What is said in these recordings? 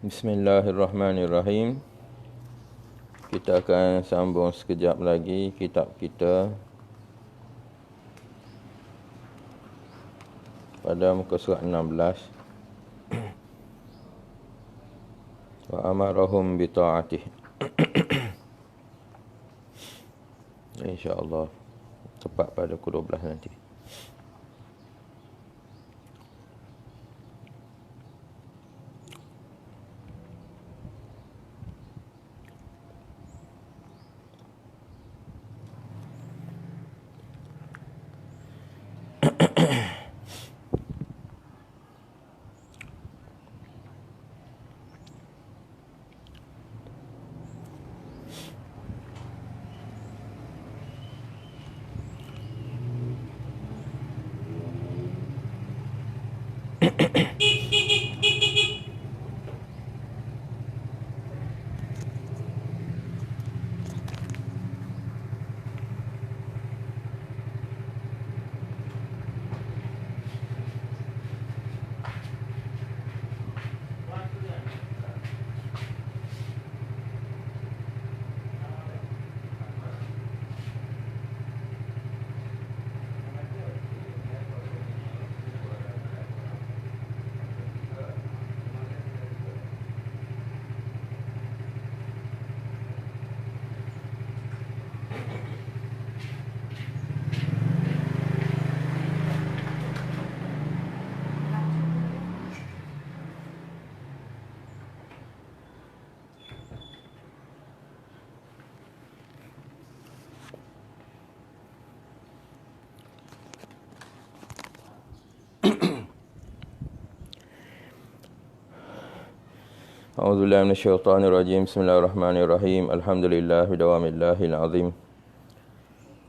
Bismillahirrahmanirrahim. Kita akan sambung sekejap lagi kitab kita pada muka surat 16. Wa amarahum bi ta'atih. InsyaAllah tepat pada pukul 12 nanti. A'udzubillahi minasyaitonirrajim. Bismillahirrahmanirrahim. Alhamdulillah bidawamillahil azim.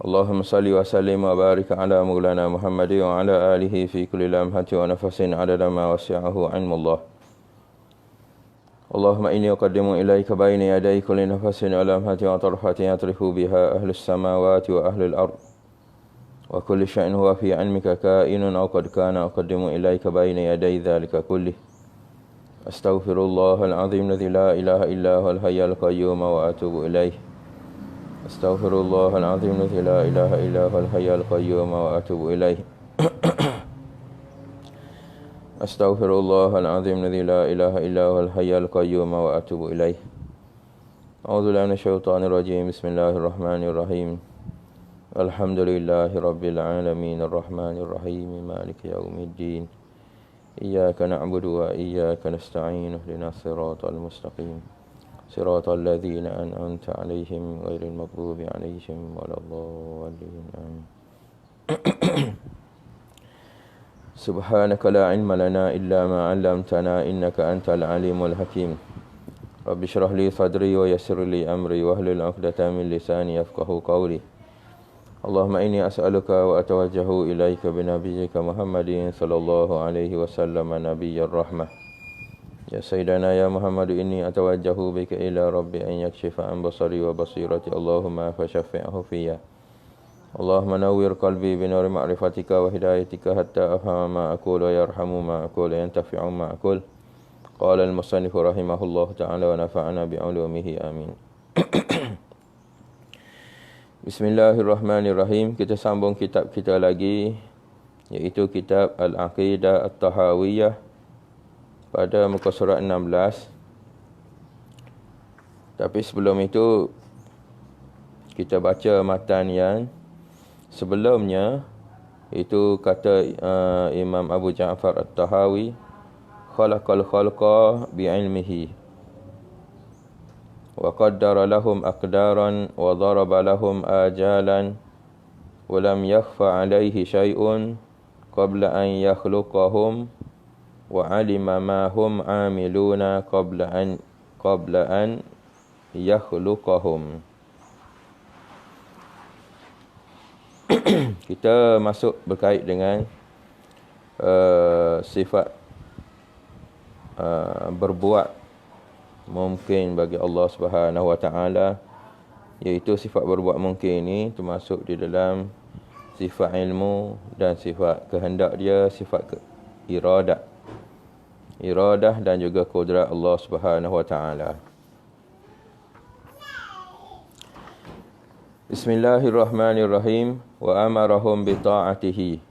Allahumma salli wa sallim wa barik ala maulana Muhammadin wa ala alihi fi kulli lamhati wa nafasin adada ma wasi'ahu ilmullah. Allahumma inni uqaddimu ilaika bayna yaday kulli nafasin wa lamhati wa tarfatin yatrifu biha ahlus samawati wa ahlul ard. Wa kulli syai'in huwa fi 'ilmika ka'inun aw qad kana uqaddimu ilaika bayna yaday dhalika kullih. Astaghfirullahal azim alladzi la ilaha illa huwal hayyul qayyum wa atubu ilaih. Astaghfirullahal azim alladzi la ilaha illa huwal hayyul qayyum wa atubu ilaih. Astaghfirullahal azim alladzi la ilaha illa huwal hayyul qayyum wa atubu ilaih. A'udzu billahi minasyaitonir rajim. Bismillahirrahmanirrahim. Alhamdulillahi rabbil alamin arrahmanir rahim maliki yaumiddin. إياك نعبد وإياك نستعين اهدنا الصراط المستقيم صراط الذين أنعمت عليهم غير المغضوب عليهم ولا الضالين آمين. سبحانك لا علم لنا إلا ما علمتنا إنك أنت العليم الحكيم. رب اشرح لي صدري ويسر لي أمري واحلل عقدة من لساني يفقهوا قولي. Allahumma inni as'aluka wa atawajjahu ilaika binabiyyika Muhammadin sallallahu alaihi wasallam nabiyyar rahmah. Ya sayyidana ya Muhammad inni atawajjahu bika ila rabbi an yakshifa an basari wa basirati Allahumma fashaffi'hu fiyya. Allahumma nawwir qalbi binuri ma'rifatika wa hidayatika hatta afhama ma aqulu wa yarhamu ma aqulu wa yantafi'u ma aqulu. Qala al-musannif rahimahullahu ta'ala wa nafa'ana bi'ulumihi amin. Bismillahirrahmanirrahim. Kita sambung kitab kita lagi, iaitu kitab Al-Aqidah At-Tahawiyah pada muka surat 16. Tapi sebelum itu kita baca matan yang sebelumnya. Itu kata Imam Abu Ja'far At-Tahawi, khalaqal khalqa bi'ilmihi wa qaddara lahum aqdaran wa daraba lahum ajalan wa lam yakhfa alayhi syai'un qabla an yakhluqahum wa alima ma hum amiluna qabla an yakhluqahum. Kita masuk berkait dengan sifat berbuat mungkin bagi Allah Subhanahu wa taala, iaitu sifat berbuat mungkin ini termasuk di dalam sifat ilmu dan sifat kehendak dia, sifat iradat. iradah dan juga kudrat Allah Subhanahu wa taala. Bismillahirrahmanirrahim. Wa amarahum bi ta'atihi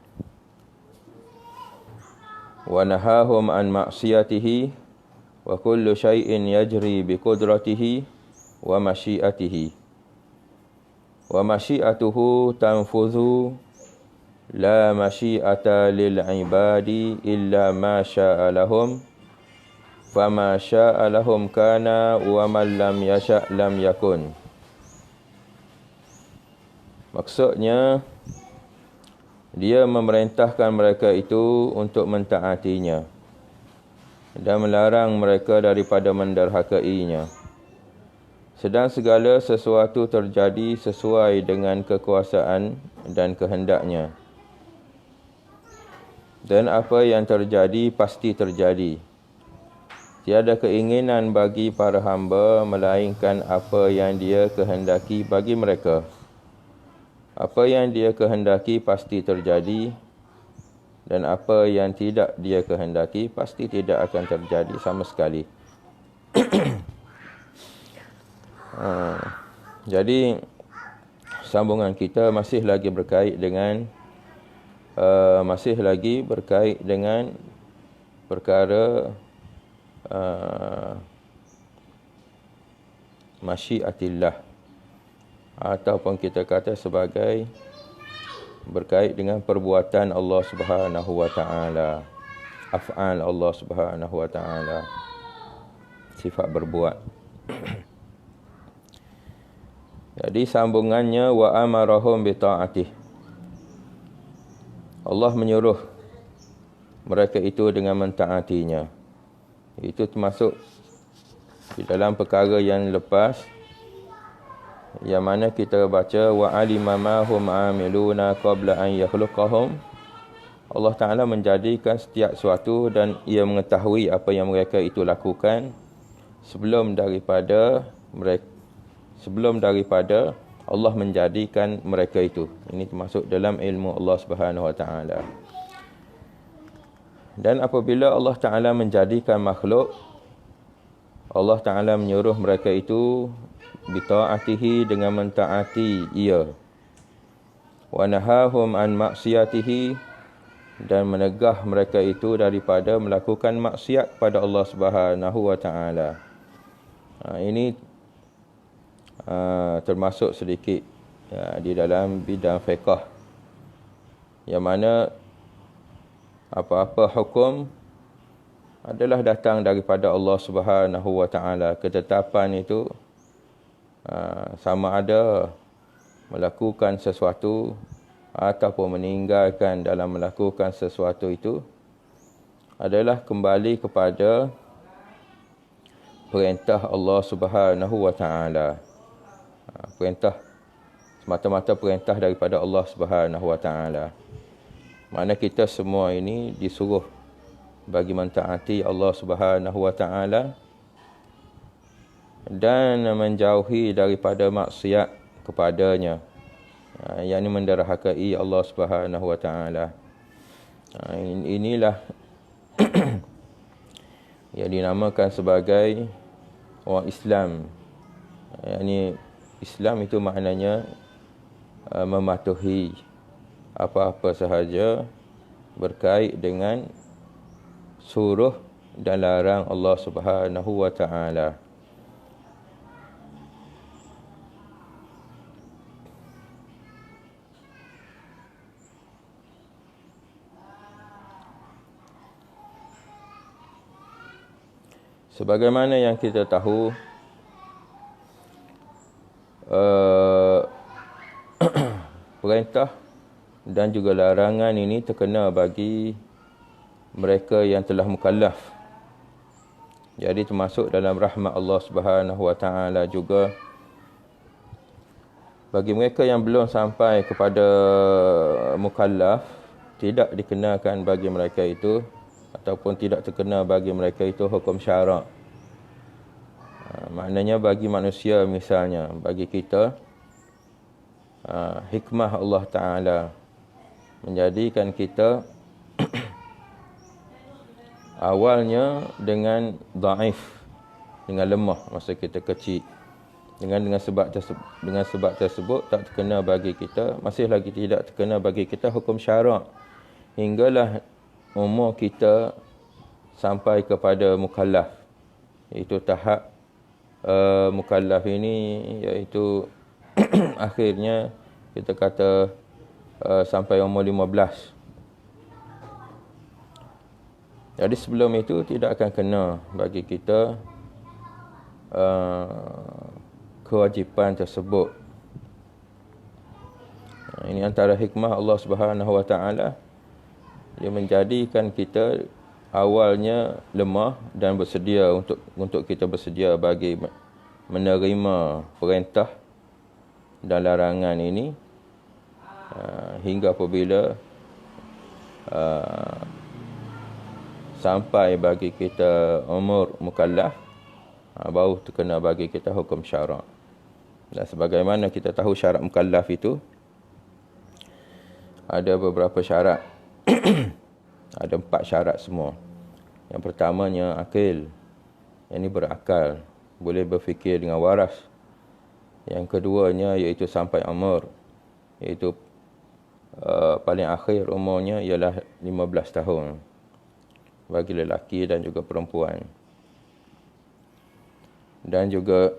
wa nahahum an ma'siyatihi wa kullu syai'in yajri bi qudratihi wa masyiatihi wa masyiatuhu tanfudhu la masyiata lil ibadi illa ma syaa lahum fama syaa lahum kana wa man lam yasha' lam yakun. Maksudnya, dia memerintahkan mereka itu untuk mentaatinya dan melarang mereka daripada menderhakainya. Sedang segala sesuatu terjadi sesuai dengan kekuasaan dan kehendaknya. Dan apa yang terjadi pasti terjadi. Tiada keinginan bagi para hamba melainkan apa yang dia kehendaki bagi mereka. Apa yang dia kehendaki pasti terjadi dan apa yang tidak dia kehendaki pasti tidak akan terjadi sama sekali. Jadi sambungan kita masih lagi berkait dengan perkara masyiatillah, ataupun kita kata sebagai berkait dengan perbuatan Allah Subhanahu wa taala, af'al Allah Subhanahu wa taala, sifat berbuat. Jadi sambungannya wa amarahum bi ta'atih. Allah menyuruh mereka itu dengan mentaatinya. Itu termasuk di dalam perkara yang lepas, yang mana kita baca wa alima ma hum amiluna qabla an yakhluqahum. Allah Taala menjadikan setiap sesuatu dan ia mengetahui apa yang mereka itu lakukan sebelum daripada Allah menjadikan mereka itu. Ini termasuk dalam ilmu Allah Subhanahu wa taala. Dan apabila Allah Taala menjadikan makhluk, Allah Taala menyuruh mereka itu bita'atihi, dengan mentaati ia, wa nahahum an maksiyatihi, dan menegah mereka itu daripada melakukan maksiat pada Allah Subhanahu wa taala. Ini termasuk sedikit di dalam bidang fiqh, yang mana apa-apa hukum adalah datang daripada Allah Subhanahu wa taala. Ketetapan itu sama ada melakukan sesuatu ataupun meninggalkan dalam melakukan sesuatu itu adalah kembali kepada perintah Allah Subhanahu wa taala. Perintah, semata-mata perintah daripada Allah Subhanahu wa taala. Mana kita semua ini disuruh bagi mentaati Allah Subhanahu wa taala dan menjauhi daripada maksiat kepadanya, yang ini menderhakai Allah Subhanahu wa taala. Inilah yang dinamakan sebagai orang Islam. Ini Islam itu maknanya mematuhi apa-apa sahaja berkait dengan suruh dan larang Allah Subhanahu wa taala. Sebagaimana yang kita tahu, perintah dan juga larangan ini terkena bagi mereka yang telah mukallaf. Jadi termasuk dalam rahmat Allah Subhanahu wa taala juga bagi mereka yang belum sampai kepada mukallaf, tidak dikenakan bagi mereka itu, ataupun tidak terkena bagi mereka itu hukum syarak. Maknanya bagi manusia misalnya, bagi kita, hikmah Allah Ta'ala menjadikan kita awalnya dengan dhaif, dengan lemah masa kita kecil. Dengan sebab tersebut tak terkena bagi kita, masih lagi tidak terkena bagi kita hukum syarak hinggalah umur kita sampai kepada mukallaf, iaitu tahap mukallaf ini, iaitu akhirnya kita kata sampai umur 15. Jadi sebelum itu tidak akan kena bagi kita kewajipan tersebut. Ini antara hikmah Allah Subhanahu Wa Taala, dia menjadikan kita awalnya lemah dan bersedia untuk kita bersedia bagi menerima perintah dan larangan ini hingga apabila sampai bagi kita umur mukallaf, baru terkena bagi kita hukum syarak. Dan sebagaimana kita tahu syarat mukallaf itu ada beberapa syarat. Ada 4 syarat semua. Yang pertamanya akil. Yang ini berakal, boleh berfikir dengan waras. Yang keduanya iaitu sampai umur, iaitu paling akhir umurnya ialah 15 tahun bagi lelaki dan juga perempuan. Dan juga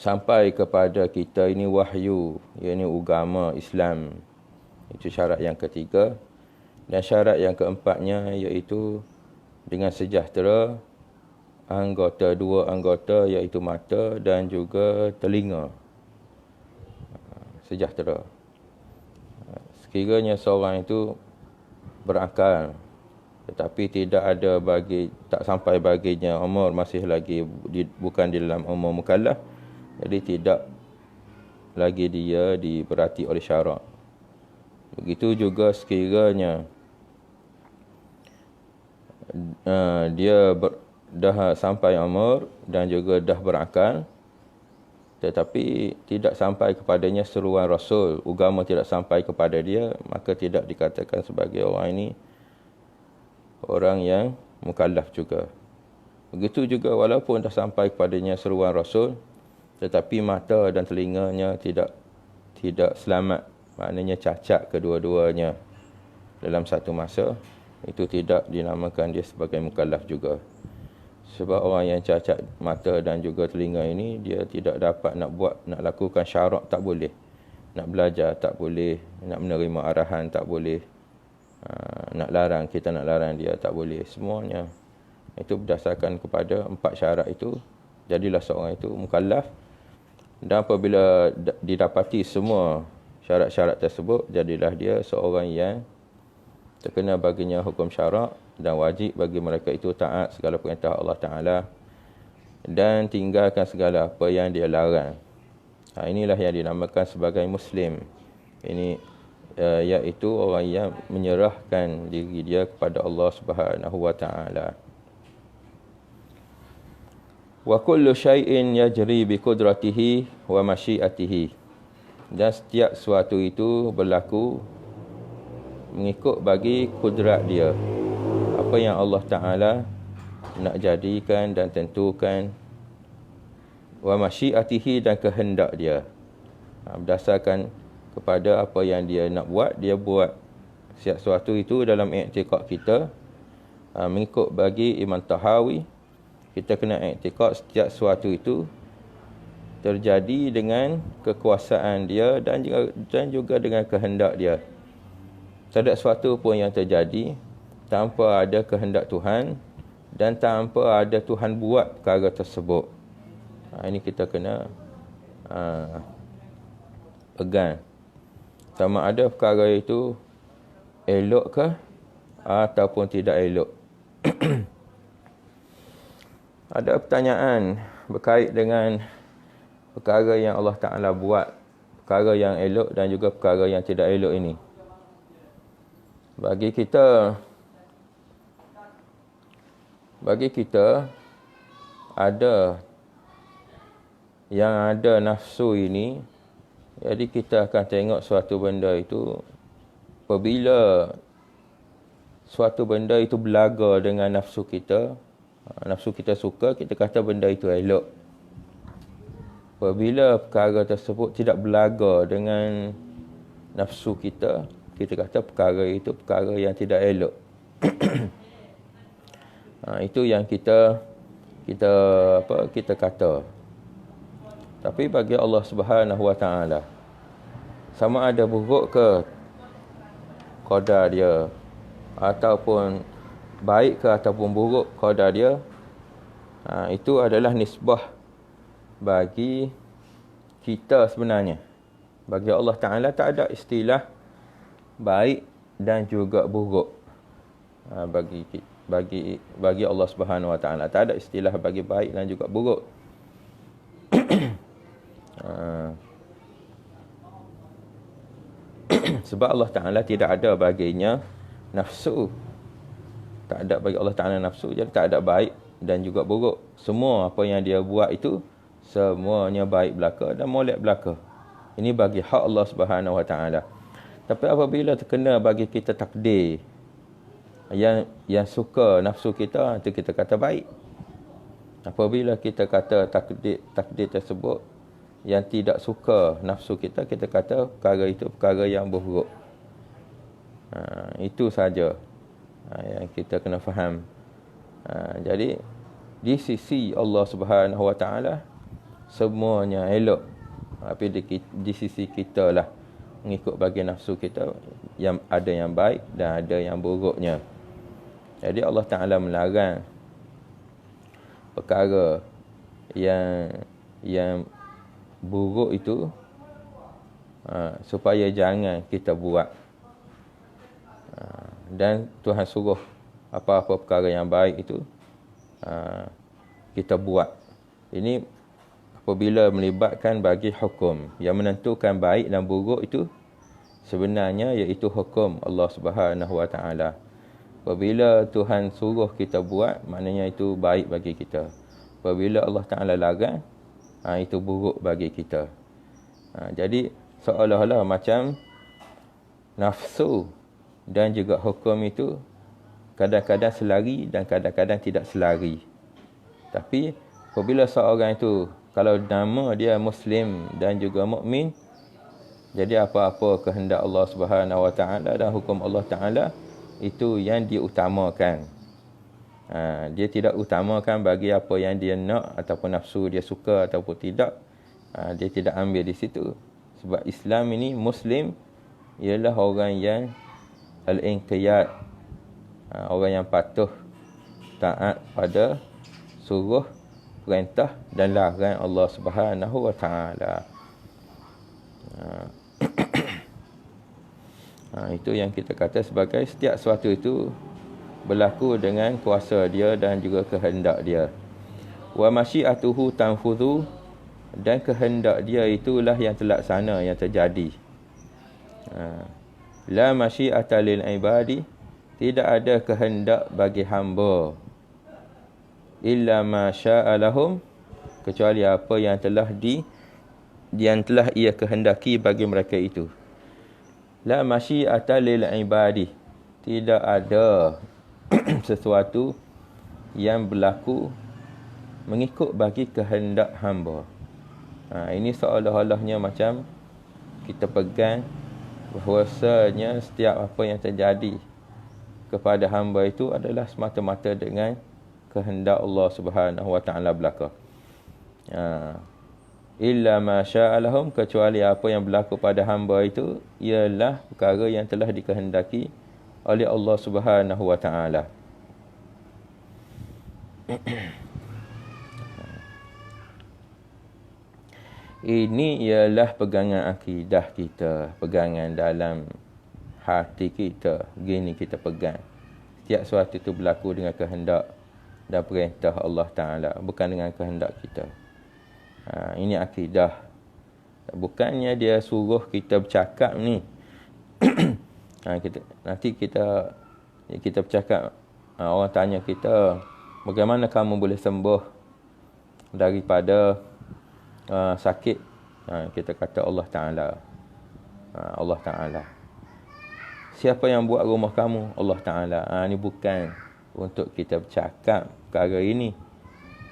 sampai kepada kita ini wahyu, iaitu agama Islam. Itu syarat yang ketiga. Dan syarat yang keempatnya iaitu dengan sejahtera dua anggota iaitu mata dan juga telinga. Sejahtera. Sekiranya seorang itu berakal, tetapi tak sampai baginya umur, masih lagi bukan di dalam umur mukallaf, jadi tidak lagi dia diberati oleh syarak. Begitu juga sekiranya dia dah sampai umur dan juga dah berakal, tetapi tidak sampai kepadanya seruan Rasul, agama tidak sampai kepada dia, maka tidak dikatakan sebagai orang ini orang yang mukallaf juga. Begitu juga walaupun dah sampai kepadanya seruan Rasul, tetapi mata dan telinganya tidak selamat, maknanya cacat kedua-duanya dalam satu masa, itu tidak dinamakan dia sebagai mukallaf juga. Sebab orang yang cacat mata dan juga telinga ini, dia tidak dapat nak lakukan syarak, tak boleh. Nak belajar tak boleh, nak menerima arahan tak boleh. Kita nak larang dia tak boleh. Semuanya itu berdasarkan kepada 4 syarat itu, jadilah seorang itu mukallaf. Dan apabila didapati semua syarat-syarat tersebut, jadilah dia seorang yang terkena baginya hukum syarak, dan wajib bagi mereka itu taat segala perintah Allah Ta'ala dan tinggalkan segala apa yang dia larang. Inilah yang dinamakan sebagai Muslim. Ini iaitu orang yang menyerahkan diri dia kepada Allah Subhanahu Wa Ta'ala. Wa kullu syai'in yajri bi qudratihi wa masyiatihi. Dan setiap sesuatu itu berlaku mengikut bagi kudrat dia. Apa yang Allah Ta'ala nak jadikan dan tentukan. Wa masyiatihi, dan kehendak dia. Berdasarkan kepada apa yang dia nak buat, dia buat setiap sesuatu itu dalam i'tiqad kita. Mengikut bagi Imam Tahawi, kita kena i'tiqad setiap sesuatu itu terjadi dengan kekuasaan dia dan juga dengan kehendak dia. Tak ada sesuatu pun yang terjadi tanpa ada kehendak Tuhan dan tanpa ada Tuhan buat perkara tersebut. Ini kita kena pegang. Sama ada perkara itu elok ke ataupun tidak elok. Ada pertanyaan berkait dengan perkara yang Allah Ta'ala buat, perkara yang elok dan juga perkara yang tidak elok ini. Bagi kita ada yang ada nafsu ini, jadi kita akan tengok suatu benda itu apabila suatu benda itu belaga dengan nafsu kita, nafsu kita suka, kita kata benda itu elok. Apabila perkara tersebut tidak belaga dengan nafsu kita, kita kata perkara itu perkara yang tidak elok. Itu yang kita kata. Tapi bagi Allah Subhanahu Wa Taala, sama ada buruk ke qadar dia, ataupun baik ke ataupun buruk qadar dia, itu adalah nisbah bagi kita sebenarnya. Bagi Allah Ta'ala tak ada istilah baik dan juga buruk. Bagi Allah Subhanahu Wa Ta'ala tak ada istilah bagi baik dan juga buruk. Sebab Allah Ta'ala tidak ada baginya nafsu. Tak ada bagi Allah Ta'ala nafsu, jadi tak ada baik dan juga buruk. Semua apa yang dia buat itu semuanya baik belaka dan molek belaka. Ini bagi hak Allah Subhanahu Wa Taala. Tapi apabila terkena bagi kita takdir yang suka nafsu kita, itu kita kata baik. Apabila kita kata takdir tersebut yang tidak suka nafsu kita, kita kata perkara itu perkara yang buruk. Itu saja yang kita kena faham. Jadi di sisi Allah Subhanahu Wa Taala semuanya elok. Tapi di sisi kita lah, mengikut bagi nafsu kita, yang ada yang baik dan ada yang buruknya. Jadi Allah Ta'ala melarang perkara yang buruk itu, supaya jangan kita buat. Dan Tuhan suruh apa-apa perkara yang baik itu kita buat. Ini apabila melibatkan bagi hukum yang menentukan baik dan buruk, itu sebenarnya iaitu hukum Allah Subhanahu Wa Taala. Apabila Tuhan suruh kita buat, maknanya itu baik bagi kita. Apabila Allah Ta'ala larang, itu buruk bagi kita. Jadi seolah-olah macam nafsu dan juga hukum itu kadang-kadang selari dan kadang-kadang tidak selari. Tapi apabila seorang itu, kalau nama dia Muslim dan juga mukmin, jadi apa-apa kehendak Allah Subhanahu Wa Taala dan hukum Allah Ta'ala, itu yang diutamakan. Dia tidak utamakan bagi apa yang dia nak ataupun nafsu dia suka ataupun tidak. Dia tidak ambil di situ. Sebab Islam ini, Muslim ialah orang yang al-inqiyad, orang yang patuh taat pada suruh, perintah dan larang Allah Subhanahu Wa Taala. Itu yang kita kata sebagai setiap sesuatu itu berlaku dengan kuasa dia dan juga kehendak dia. Wa masyiatuhu tanfudhu, dan kehendak dia itulah yang terlaksana, yang terjadi. La masyiata lil ibadi, tidak ada kehendak bagi hamba, illa ma syaa lahum, kecuali apa yang telah ia kehendaki bagi mereka itu. La masyiata lil ibadi, tidak ada sesuatu yang berlaku mengikut bagi kehendak hamba. Ini seolah-olahnya macam kita pegang bahawasanya setiap apa yang terjadi kepada hamba itu adalah semata-mata dengan kehendak Allah Subhanahu Wa Taala belaka. Illa ma syaa lahum, kecuali apa yang berlaku pada hamba itu ialah perkara yang telah dikehendaki oleh Allah Subhanahu Wa Taala. Ini ialah pegangan akidah kita, pegangan dalam hati kita. Gini kita pegang. Setiap sesuatu itu berlaku dengan kehendak dan perintah Allah Ta'ala, bukan dengan kehendak kita. Ini akidah. Bukannya dia suruh kita bercakap ni. Nanti kita bercakap, orang tanya kita, bagaimana kamu boleh sembuh daripada sakit? Kita kata Allah Ta'ala. Allah Ta'ala. siapa yang buat rumah kamu? Allah Ta'ala. Ini bukan untuk kita bercakap perkara ini.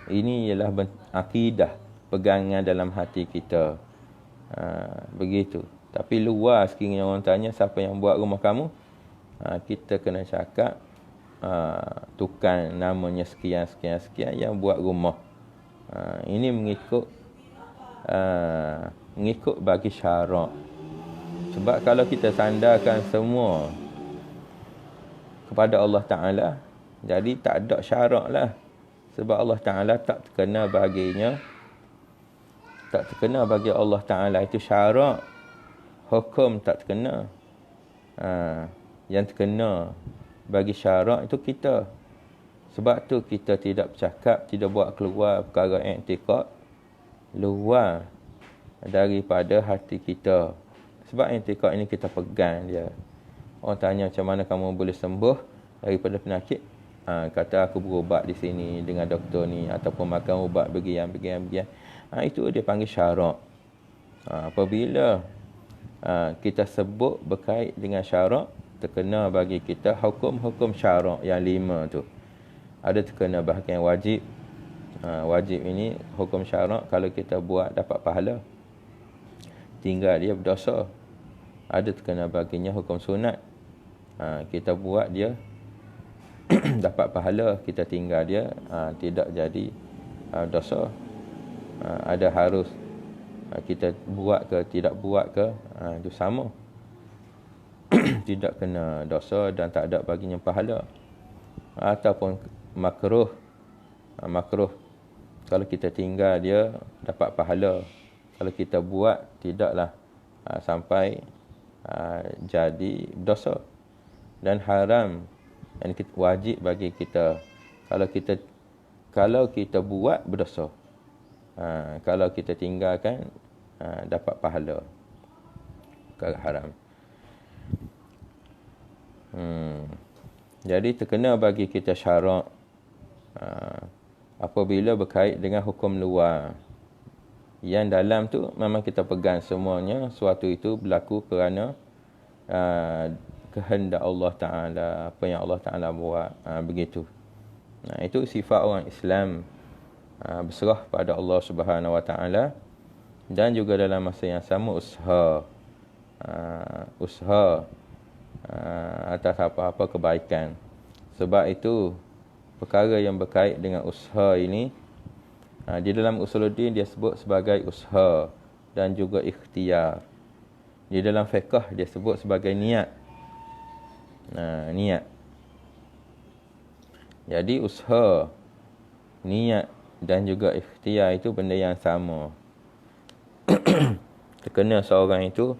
Ini ialah akidah, pegangan dalam hati kita. Begitu. Tapi luar sekiranya orang tanya siapa yang buat rumah kamu, kita kena cakap tukang namanya sekian yang buat rumah. Ini mengikut bagi syarak. Sebab kalau kita sandarkan semua kepada Allah Ta'ala, jadi tak ada syarak lah. Sebab Allah Ta'ala tak terkena baginya, tak terkena bagi Allah Ta'ala itu syarak. Hukum tak terkena. Yang terkena bagi syarak itu kita. Sebab tu kita tidak bercakap, tidak buat keluar perkara i'tiqad luar daripada hati kita. Sebab i'tiqad ini kita pegang dia. Orang tanya macam mana kamu boleh sembuh daripada penyakit? Kata aku berubat di sini dengan doktor ni, ataupun makan ubat bagian. Itu dia panggil syarak. Apabila kita sebut berkait dengan syarak, terkena bagi kita hukum-hukum syarak yang 5 tu. Ada terkena bahagian wajib. Wajib ini hukum syarak, kalau kita buat dapat pahala, tinggal dia berdosa. Ada terkena baginya hukum sunat. Kita buat dia dapat pahala, kita tinggal dia tidak jadi dosa. Ada harus kita buat ke tidak buat ke, itu sama. Tidak kena dosa dan tak ada baginya pahala. Ataupun makruh. Makruh, kalau kita tinggal dia dapat pahala, kalau kita buat tidaklah sampai jadi dosa. Dan haram, yang wajib bagi kita, kalau kita buat berdosa. Kalau kita tinggalkan dapat pahala. Perkara haram. Jadi terkena bagi kita syarak apabila berkait dengan hukum luar. Yang dalam tu memang kita pegang semuanya. Suatu itu berlaku kerana kehendak Allah Ta'ala, apa yang Allah Ta'ala buat. Begitu. Itu sifat orang Islam, berserah pada Allah Subhanahu Wa Ta'ala. Dan juga dalam masa yang sama usaha atas apa-apa kebaikan. Sebab itu perkara yang berkait dengan usaha ini, di dalam usuluddin dia sebut sebagai usaha dan juga ikhtiar. Di dalam fiqh dia sebut sebagai niat. Niat. Jadi usaha, niat dan juga ikhtiar itu benda yang sama. Terkena seorang itu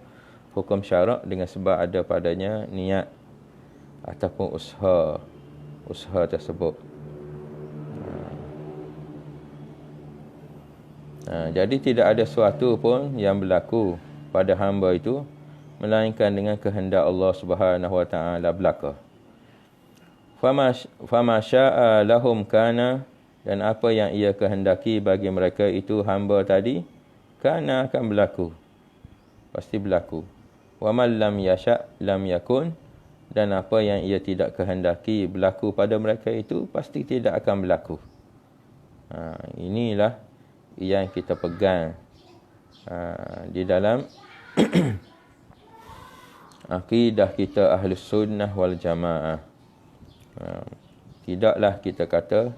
hukum syarak dengan sebab ada padanya niat ataupun usaha tersebut. Jadi tidak ada sesuatu pun yang berlaku pada hamba itu melainkan dengan kehendak Allah Subhanahu Wa Ta'ala belaka. Fama syaa lahum kana, dan apa yang ia kehendaki bagi mereka itu hamba tadi, kana akan berlaku. Pasti berlaku. Wa man lam yasha lam yakun, dan apa yang ia tidak kehendaki berlaku pada mereka itu pasti tidak akan berlaku. Inilah yang kita pegang di dalam akidah kita Ahlus Sunnah wal Jamaah. Tidaklah kita kata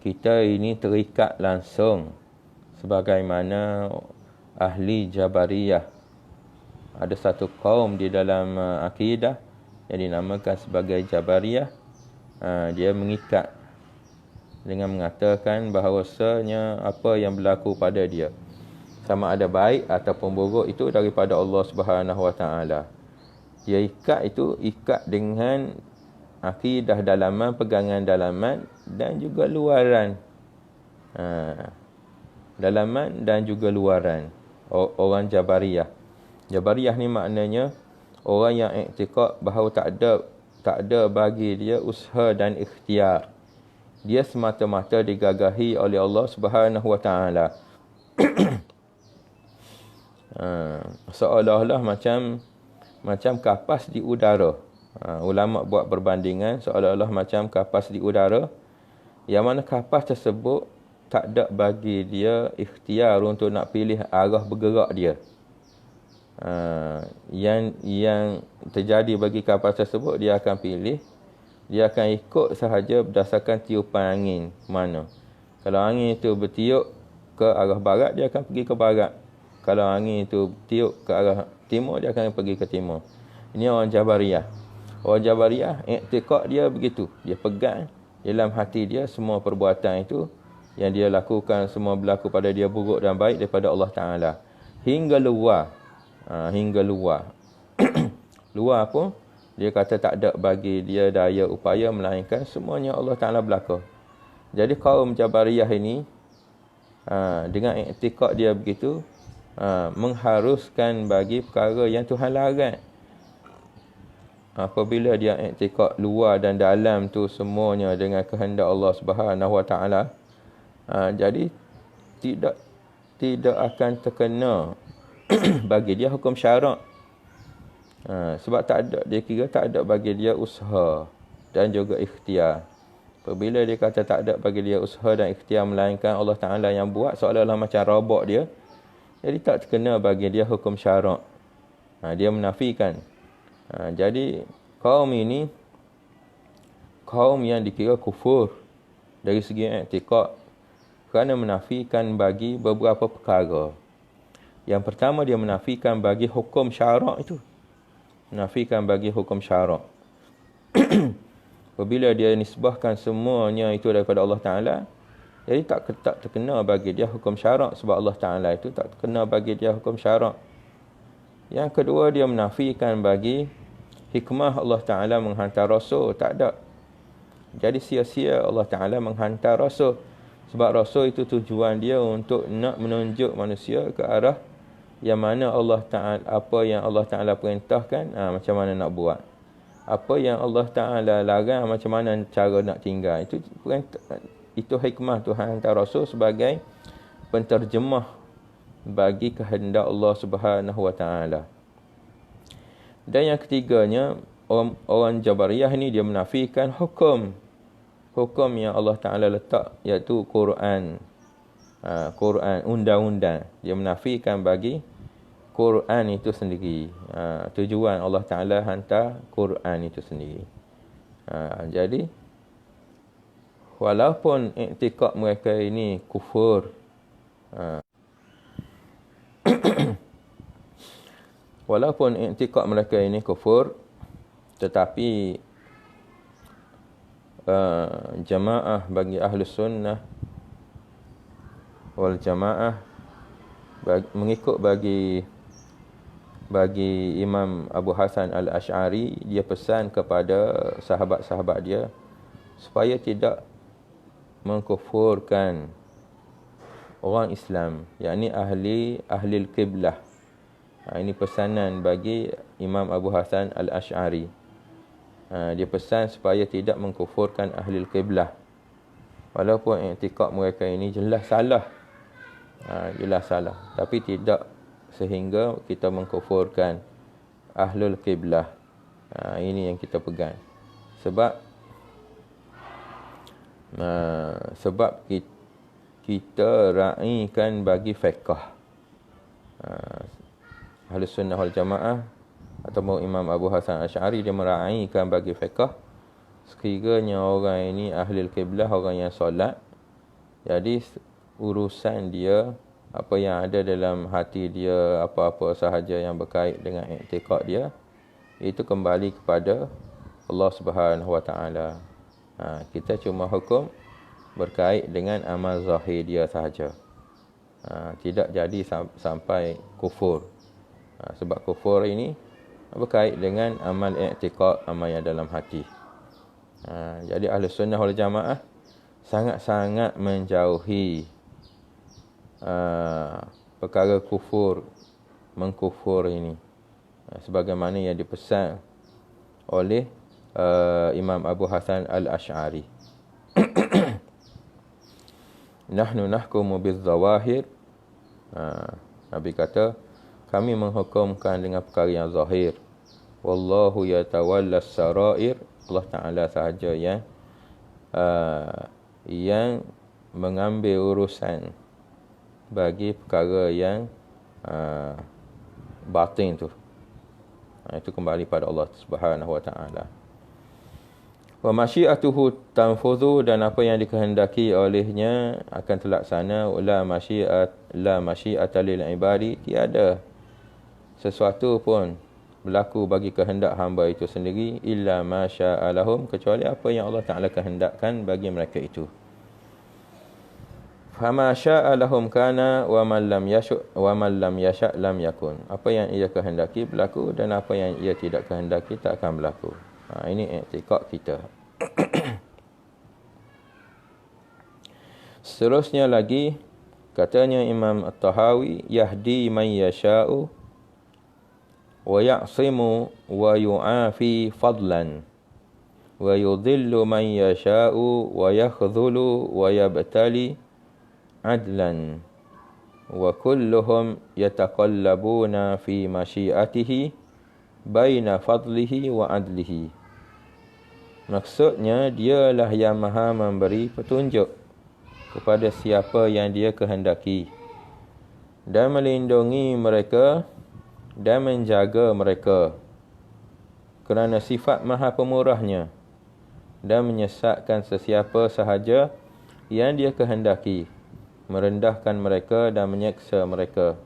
kita ini terikat langsung sebagaimana ahli Jabariyah. Ada satu kaum di dalam akidah yang dinamakan sebagai Jabariyah. Dia mengikat dengan mengatakan bahawasanya apa yang berlaku pada dia, sama ada baik ataupun buruk, itu daripada Allah Subhanahu Wa Ta'ala. Dia ikat dengan akidah dalaman, pegangan dalaman dan juga luaran. Dalaman dan juga luaran. Orang Jabariyah. Jabariyah ni maknanya orang yang i'tiqad bahawa tak ada bagi dia usaha dan ikhtiar. Dia semata-mata digagahi oleh Allah Subhanahu Wa Ta'ala. Seolah-olah macam macam kapas di udara. Ulama buat perbandingan seolah-olah macam kapas di udara, yang mana kapas tersebut tak ada bagi dia ikhtiar untuk nak pilih arah bergerak dia. Yang terjadi bagi kapas tersebut, dia akan pilih, dia akan ikut sahaja berdasarkan tiupan angin mana. Kalau angin itu bertiup ke arah barat, dia akan pergi ke barat. Kalau angin itu tiup ke arah timur, dia akan pergi ke timur. Ini orang Jabariyah. Orang Jabariyah, i'tiqad dia begitu. Dia pegang dalam hati dia semua perbuatan itu yang dia lakukan, semua berlaku pada dia buruk dan baik daripada Allah Ta'ala. Hingga luar. Hingga luar. Luar pun, dia kata tak ada bagi dia daya upaya, melainkan semuanya Allah Ta'ala berlaku. Jadi kaum Jabariyah ini, dengan i'tiqad dia begitu, mengharuskan bagi perkara yang Tuhan larang. Apabila dia i'tiqad luar dan dalam tu semuanya dengan kehendak Allah Subhanahu Wa Ta'ala, jadi tidak akan terkena bagi dia hukum syarak. Sebab tak ada, dia kira tak ada bagi dia usaha dan juga ikhtiar. Apabila dia kata tak ada bagi dia usaha dan ikhtiar, melainkan Allah Ta'ala yang buat, seolah-olah macam robot dia, jadi tak terkena bagi dia hukum syarak. Dia menafikan. Jadi kaum ini, kaum yang dikira kufur dari segi i'tiqad, kerana menafikan bagi beberapa perkara. Yang pertama, dia menafikan bagi hukum syarak itu. Menafikan bagi hukum syarak. Apabila dia nisbahkan semuanya itu daripada Allah Ta'ala, jadi tak terkena bagi dia hukum syarak, sebab Allah Ta'ala itu tak terkena bagi dia hukum syarak. Yang kedua, dia menafikan bagi hikmah Allah Ta'ala menghantar Rasul. Tak ada. Jadi sia-sia Allah Ta'ala menghantar Rasul. Sebab Rasul itu tujuan dia untuk nak menunjuk manusia ke arah yang mana Allah Ta'ala, apa yang Allah Ta'ala perintahkan, macam mana nak buat. Apa yang Allah Ta'ala larang, macam mana cara nak tinggal. Itu hikmah Tuhan hantar Rasul sebagai penterjemah bagi kehendak Allah Subhanahu Wa Ta'ala. Dan yang ketiganya, orang Jabariyah ni dia menafikan hukum yang Allah Ta'ala letak, iaitu Quran. Quran, undang-undang. Dia menafikan bagi Quran itu sendiri. Tujuan Allah Ta'ala hantar Quran itu sendiri. Jadi, walaupun i'tiqad mereka ini kufur, walaupun i'tiqad mereka ini kufur, tetapi jamaah bagi Ahlus Sunnah wal Jamaah mengikut bagi Imam Abu Hasan Al-Ash'ari, dia pesan kepada sahabat-sahabat dia supaya tidak mengkufurkan orang Islam, yakni ahli Qiblah. Ini pesanan bagi Imam Abu Hasan Al-Ash'ari. Dia pesan supaya tidak mengkufurkan ahli Qiblah. Walaupun i'tiqad mereka ini jelas salah. Jelas salah. Tapi tidak sehingga kita mengkufurkan ahlul Qiblah. Ini yang kita pegang. Sebab kita raikan bagi fiqh. Ahlus Sunnah wal Jamaah atau Imam Abu Hasan Asy'ari, dia meraihkan bagi fiqh sekiranya orang ini ahli Qiblah, orang yang solat. Jadi urusan dia, apa yang ada dalam hati dia, apa-apa sahaja yang berkait dengan i'tiqad dia, itu kembali kepada Allah Subhanahu Wa Ta'ala. Kita cuma hukum berkait dengan amal zahir dia sahaja. Tidak jadi sampai kufur. Sebab kufur ini berkait dengan amal i'tiqad, amal yang dalam hati. Jadi Ahlus Sunnah wal Jamaah sangat-sangat menjauhi perkara kufur, mengkufur ini, sebagaimana yang dipesan oleh Imam Abu Hasan Al-Ash'ari. Nahnu nahkumu bil-zawahir. Nabi kata, kami menghukumkan dengan perkara yang zahir. wallahu yatawallas sarair. Allah Taala sahaja yang mengambil urusan bagi perkara yang batin tu. Itu kembali pada Allah Subhanahu wa taala. Wa masyiatuhu tanfudhu, dan apa yang dikehendaki olehnya akan terlaksana. La masyiata lil ibadi, tiada sesuatu pun berlaku bagi kehendak hamba itu sendiri, illa ma syaa lahum, kecuali apa yang Allah Taala kehendakkan bagi mereka itu. Fama syaa lahum kana wa man lam yasha lam yakun. Apa yang ia kehendaki berlaku, dan apa yang ia tidak kehendaki tak akan berlaku. Ini i'tiqad kita. Seterusnya lagi katanya Imam At-Tahawi, yahdi man yasha'u wa ya'simu wa yu'afi fadlan wa yudhillu man yasha'u wa yakhdhulu wa yabtali adlan wa kulluhum yataqallabuna fi masyiatihi baina fadlihi wa adlihi. Maksudnya, dialah yang maha memberi petunjuk kepada siapa yang dia kehendaki, dan melindungi mereka dan menjaga mereka kerana sifat maha pemurahnya, dan menyesatkan sesiapa sahaja yang dia kehendaki, merendahkan mereka dan menyeksa mereka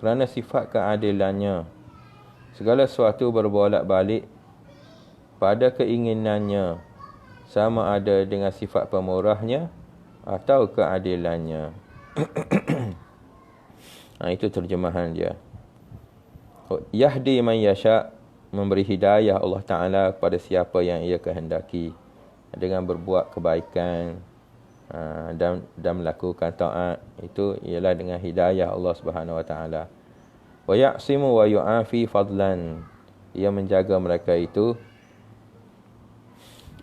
kerana sifat keadilannya. Segala sesuatu berbolak-balik pada keinginannya, sama ada dengan sifat pemurahnya atau keadilannya. Itu terjemahan dia. Yahdi man yasha, memberi hidayah Allah Ta'ala kepada siapa yang ia kehendaki dengan berbuat kebaikan dan melakukan taat. Itu ialah dengan hidayah Allah Subhanahu Wa Ta'ala. Wa ya'simu wa yu'afi fadlan, ia menjaga mereka itu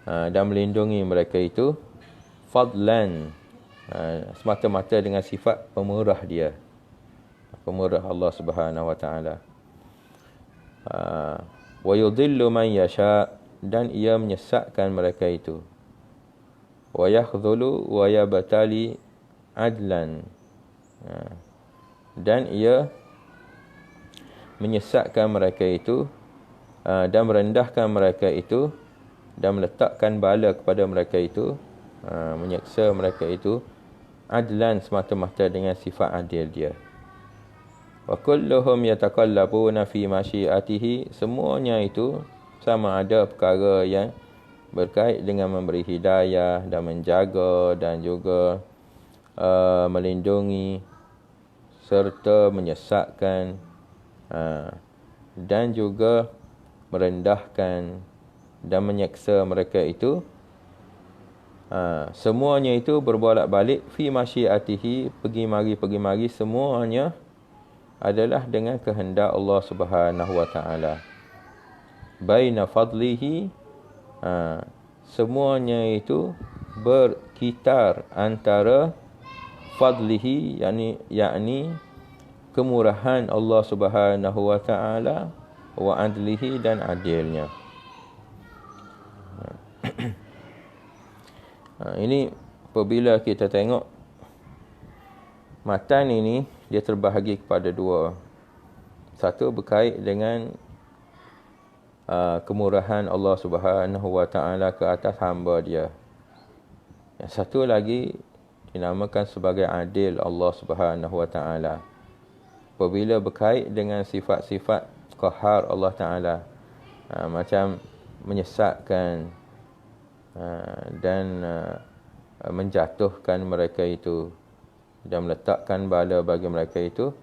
dan melindungi mereka itu fadlan, semata-mata dengan sifat pemurah dia, pemurah Allah Subhanahu wa taala. Wa yudhillu man yasha, dan ia menyesatkan mereka itu. Wa yakhdhulu wa yabtali adlan, dan ia menyesatkan mereka itu dan merendahkan mereka itu, dan meletakkan bala kepada mereka itu, menyeksa mereka itu, adlan, semata-mata dengan sifat adil dia. Wa kulluhum yataqallabuna fi masyiatihi, semuanya itu sama ada perkara yang berkait dengan memberi hidayah dan menjaga dan juga melindungi serta menyesatkan dan juga merendahkan dan menyeksa mereka itu, semuanya itu berbolak-balik fi masyiatihi, pergi mari, semuanya adalah dengan kehendak Allah Subhanahu wa taala. Baina fadlihi, semuanya itu berkitar antara fadlihi, yakni kemurahan Allah Subhanahu wa taala, wa adlihi, dan adilnya. Ini apabila kita tengok matan ini, dia terbahagi kepada dua. Satu berkait dengan kemurahan Allah Subhanahu wa taala ke atas hamba dia. Yang satu lagi dinamakan sebagai adil Allah Subhanahu wa taala. Apabila berkait dengan sifat-sifat qahar Allah taala, macam menyesatkan dan menjatuhkan mereka itu, dan meletakkan bala bagi mereka itu,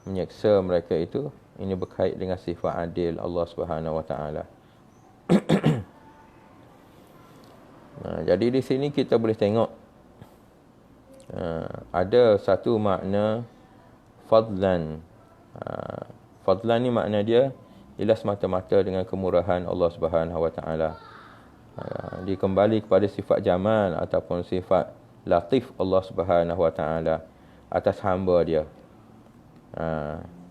menyeksa mereka itu, ini berkait dengan sifat adil Allah Subhanahu wa taala. Jadi di sini kita boleh tengok ada satu makna fadlan. Fadlan ni makna dia ialah semata-mata dengan kemurahan Allah Subhanahu wa taala. Dia kembali kepada sifat jamal ataupun sifat latif Allah Subhanahu wa taala atas hamba dia.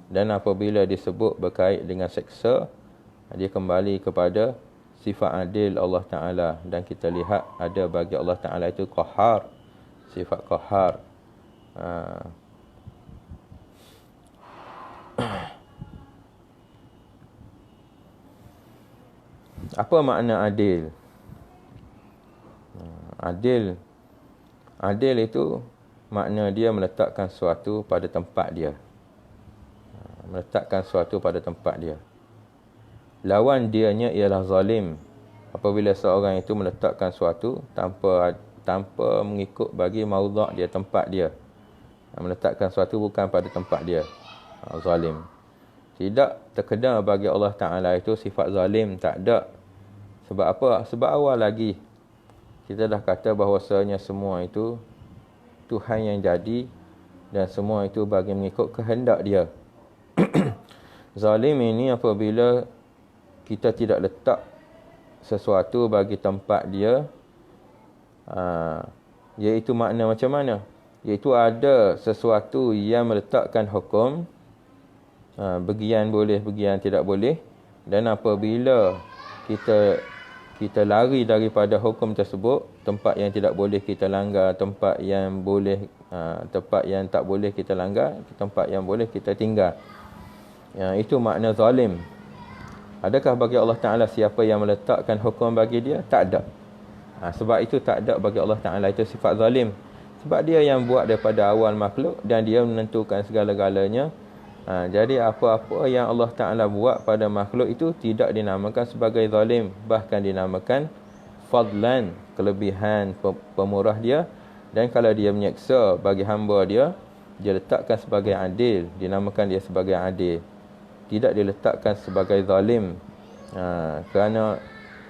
Dan apabila disebut berkait dengan seksa, Dia kembali kepada sifat adil Allah Ta'ala. Dan kita lihat ada bagi Allah Ta'ala itu qahar, sifat qahar. Apa makna adil? Adil itu makna dia meletakkan sesuatu pada tempat dia. Meletakkan sesuatu pada tempat dia. Lawan dianya ialah zalim. Apabila seorang itu meletakkan sesuatu tanpa mengikut bagi maudhu' dia, tempat dia. Meletakkan sesuatu bukan pada tempat dia. Zalim. Tidak terkena bagi Allah Ta'ala itu sifat zalim, tak ada. Sebab apa? Sebab awal lagi kita dah kata bahawasanya semua itu Tuhan yang jadi dan semua itu bagi mengikut kehendak dia. Zalim ini apabila kita tidak letak sesuatu bagi tempat dia, iaitu makna macam mana? Iaitu ada sesuatu yang meletakkan hukum, bagian boleh, bagian tidak boleh. Dan apabila kita lari daripada hukum tersebut, tempat yang tidak boleh kita langgar, tempat yang boleh, tempat yang tak boleh kita langgar, tempat yang boleh kita tinggal. Itu makna zalim. Adakah bagi Allah Ta'ala siapa yang meletakkan hukum bagi dia? Tak ada. Sebab itu tak ada bagi Allah Ta'ala itu sifat zalim. Sebab dia yang buat daripada awal makhluk dan dia menentukan segala-galanya. Jadi apa-apa yang Allah Ta'ala buat pada makhluk itu tidak dinamakan sebagai zalim. Bahkan dinamakan fadlan, kelebihan pemurah dia. Dan kalau dia menyeksa bagi hamba dia, dia letakkan sebagai adil. Dinamakan dia sebagai adil. Tidak diletakkan sebagai zalim. Kerana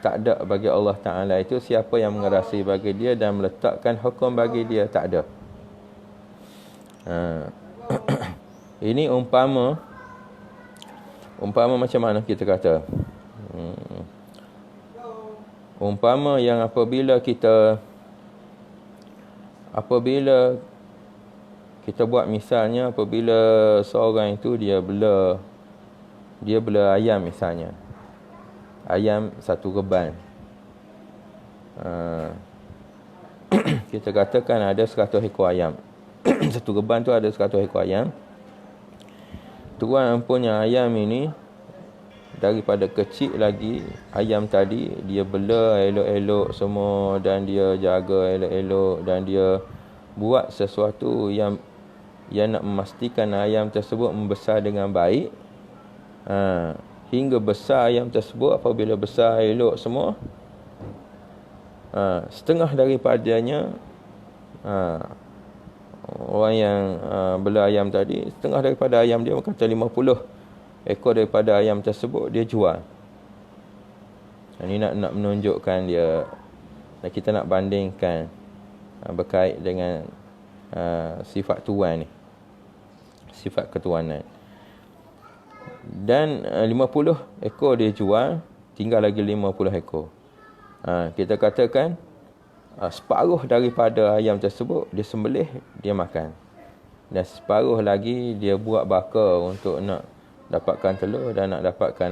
tak ada bagi Allah Ta'ala itu siapa yang mengerasi bagi dia dan meletakkan hukum bagi dia. Tak ada. Ini umpama macam mana kita kata? Umpama yang apabila kita buat misalnya, apabila seorang itu dia bela ayam misalnya. Ayam satu reban. Kita katakan ada 100 ekor ayam. Satu reban tu ada 100 ekor ayam. Tuan punya ayam ini daripada kecil lagi, ayam tadi dia bela elok-elok semua dan dia jaga elok-elok dan dia buat sesuatu yang nak memastikan ayam tersebut membesar dengan baik. Hingga besar ayam tersebut, apabila besar elok semua, setengah daripadanya, orang yang bela ayam tadi, setengah daripada ayam dia, kata 50 ekor daripada ayam tersebut dia jual. Ini nak menunjukkan dia, kita nak bandingkan berkait dengan sifat tuan ni, sifat ketuanan. Dan 50 ekor dia jual, tinggal lagi 50 ekor. Kita katakan separuh daripada ayam tersebut dia sembelih, dia makan. Dan separuh lagi dia buat bakar untuk nak dapatkan telur dan nak dapatkan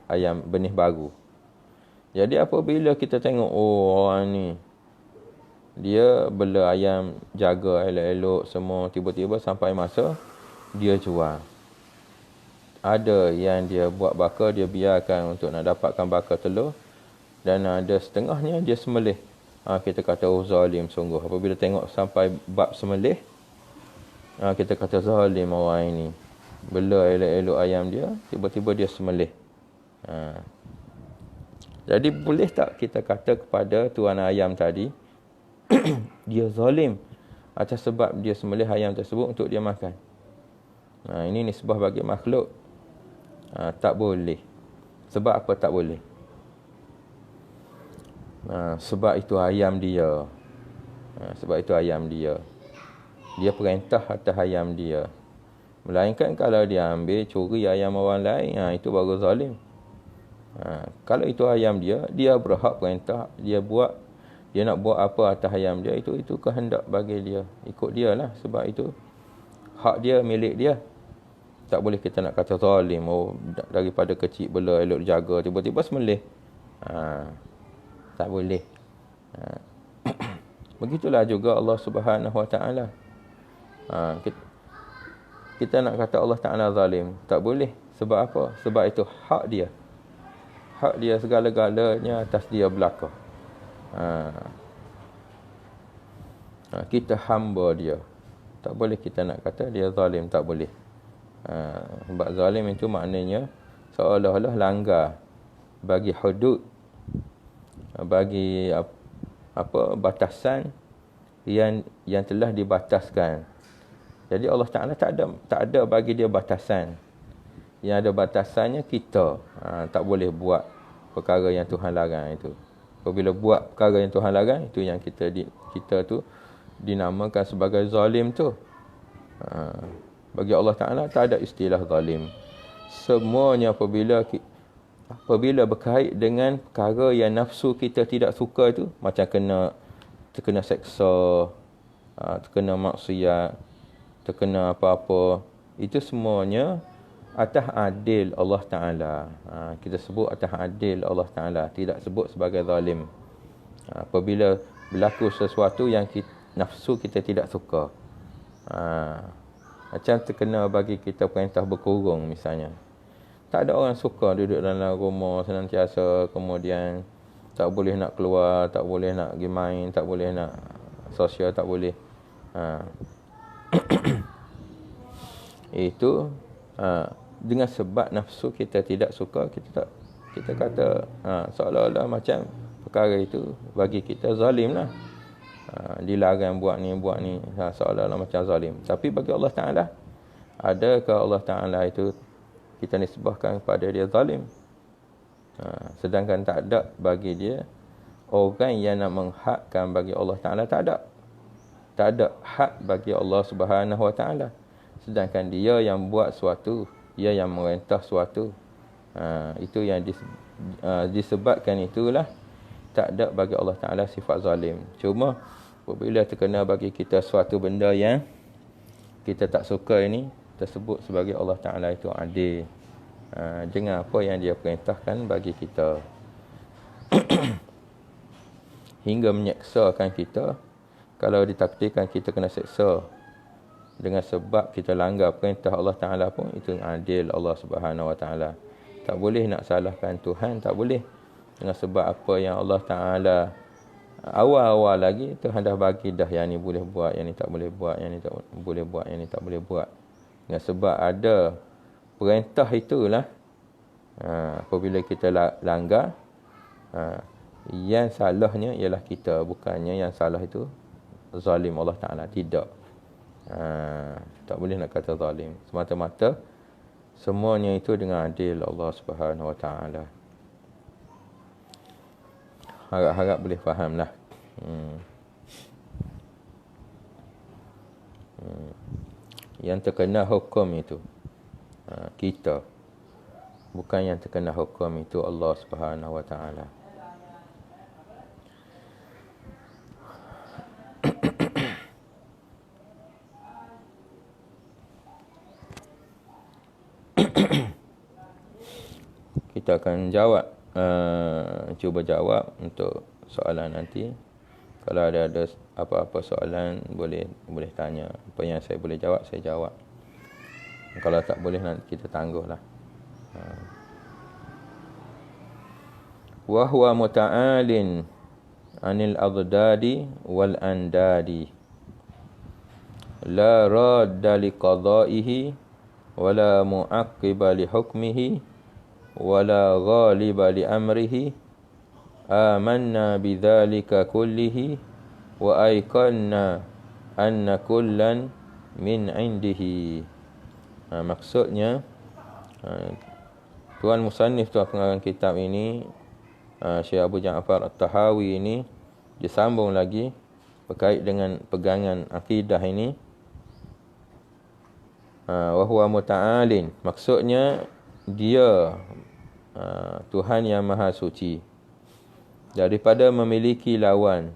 ayam benih baru. Jadi apabila kita tengok, orang ni dia bela ayam, jaga elok-elok semua, tiba-tiba sampai masa dia jual. Ada yang dia buat bakar, dia biarkan untuk nak dapatkan bakar telur. Dan ada setengahnya dia sembelih. Kita kata, zalim sungguh. Apabila tengok sampai bab sembelih, kita kata zalim orang ini. Bela elok-elok ayam dia, tiba-tiba dia sembelih. Jadi boleh tak kita kata kepada tuan ayam tadi, dia zalim atas sebab dia sembelih ayam tersebut untuk dia makan? Ini nisbah bagi makhluk. Tak boleh. Sebab apa tak boleh? Sebab itu ayam dia. Sebab itu ayam dia. Dia perintah atas ayam dia. Melainkan kalau dia ambil, curi ayam orang lain, itu baru zalim. Kalau itu ayam dia, dia berhak perintah, dia nak buat apa atas ayam dia, itu kehendak bagi dia. Ikut dia lah. Sebab itu hak dia, milik dia. Tak boleh kita nak kata zalim. Daripada kecil bela elok jaga, tiba-tiba sembelih. Tak boleh. Begitulah juga Allah Subhanahu Wa Taala. Kita nak kata Allah Taala zalim, tak boleh. Sebab apa? Sebab itu hak dia. Hak dia segala-galanya atas dia belaka. Kita hamba dia. Tak boleh kita nak kata dia zalim, tak boleh. Sebab zalim itu maknanya seolah-olah langgar bagi hudud, bagi batasan yang telah dibataskan. Jadi Allah Taala tak ada bagi dia batasan. Yang ada batasannya kita. Tak boleh buat perkara yang Tuhan larang itu. Apabila buat perkara yang Tuhan larang, itu yang kita tu dinamakan sebagai zalim tu. Bagi Allah Ta'ala tak ada istilah zalim. Semuanya apabila berkait dengan perkara yang nafsu kita tidak suka itu, macam terkena seksa, terkena maksiat, terkena apa-apa, itu semuanya atas adil Allah Ta'ala. Kita sebut atas adil Allah Ta'ala, tidak sebut sebagai zalim. Apabila berlaku sesuatu yang nafsu kita tidak suka, macam terkena bagi kita perintah berkurung misalnya. Tak ada orang suka duduk dalam rumah senantiasa, kemudian tak boleh nak keluar, tak boleh nak pergi main, tak boleh nak sosial, tak boleh. Itu dengan sebab nafsu kita tidak suka, kita kata seolah-olah macam perkara itu bagi kita zalim lah. Dilarang buat ni, seolah-olah macam zalim. Tapi bagi Allah Ta'ala, adakah Allah Ta'ala itu kita nisbahkan kepada dia zalim? Sedangkan tak ada bagi dia orang yang nak menghakkan bagi Allah Ta'ala, tak ada. Tak ada hak bagi Allah Subhanahu Wa Ta'ala. Sedangkan dia yang buat suatu, dia yang merintah suatu. Itu yang disebabkan itulah tak ada bagi Allah Ta'ala sifat zalim. Cuma apabila terkena bagi kita suatu benda yang kita tak suka ini, tersebut sebagai Allah Ta'ala itu adil. Dengan apa yang dia perintahkan bagi kita. Hingga menyeksakan kita. Kalau ditakdirkan kita kena seksa dengan sebab kita langgar perintah Allah Ta'ala pun, itu adil Allah Subhanahu Wa Ta'ala. Tak boleh nak salahkan Tuhan, tak boleh. Dengan sebab apa yang Allah Ta'ala awal-awal lagi Tuhan dah bagi dah, yang ni boleh buat, yang ni tak boleh buat, yang ni tak boleh buat, yang ni tak boleh buat. Dengan sebab ada perintah itulah, apabila kita langgar, yang salahnya ialah kita, bukannya yang salah itu zalim Allah Ta'ala. Tidak. Tak boleh nak kata zalim. Semata-mata semuanya itu dengan adil Allah Subhanahu Wa Ta'ala. Harap-harap boleh fahamlah. Yang terkena hukum itu kita, bukan yang terkena hukum itu Allah Subhanahu Wa Ta'ala. Kita akan jawab, cuba jawab untuk soalan nanti. Kalau ada apa-apa soalan, boleh tanya. Apa yang saya boleh jawab, saya jawab. Kalau tak boleh, nanti kita tangguhlah. Wa huwa muta'alin anil adadi wal andadi, la radda li qada'ihi wala mu'aqqiba li hukmihi wala ghaliba li amrihi. Amanna bidzalika kullihi wa aiqanna anna kullan min indihi. Maksudnya, Tuan Musannif, tuan pengarang kitab ini, Syekh Abu Ja'far At-Tahawi ini, disambung lagi berkait dengan pegangan akidah ini. Wa huwa muta'alin, maksudnya dia Tuhan yang Maha Suci daripada memiliki lawan.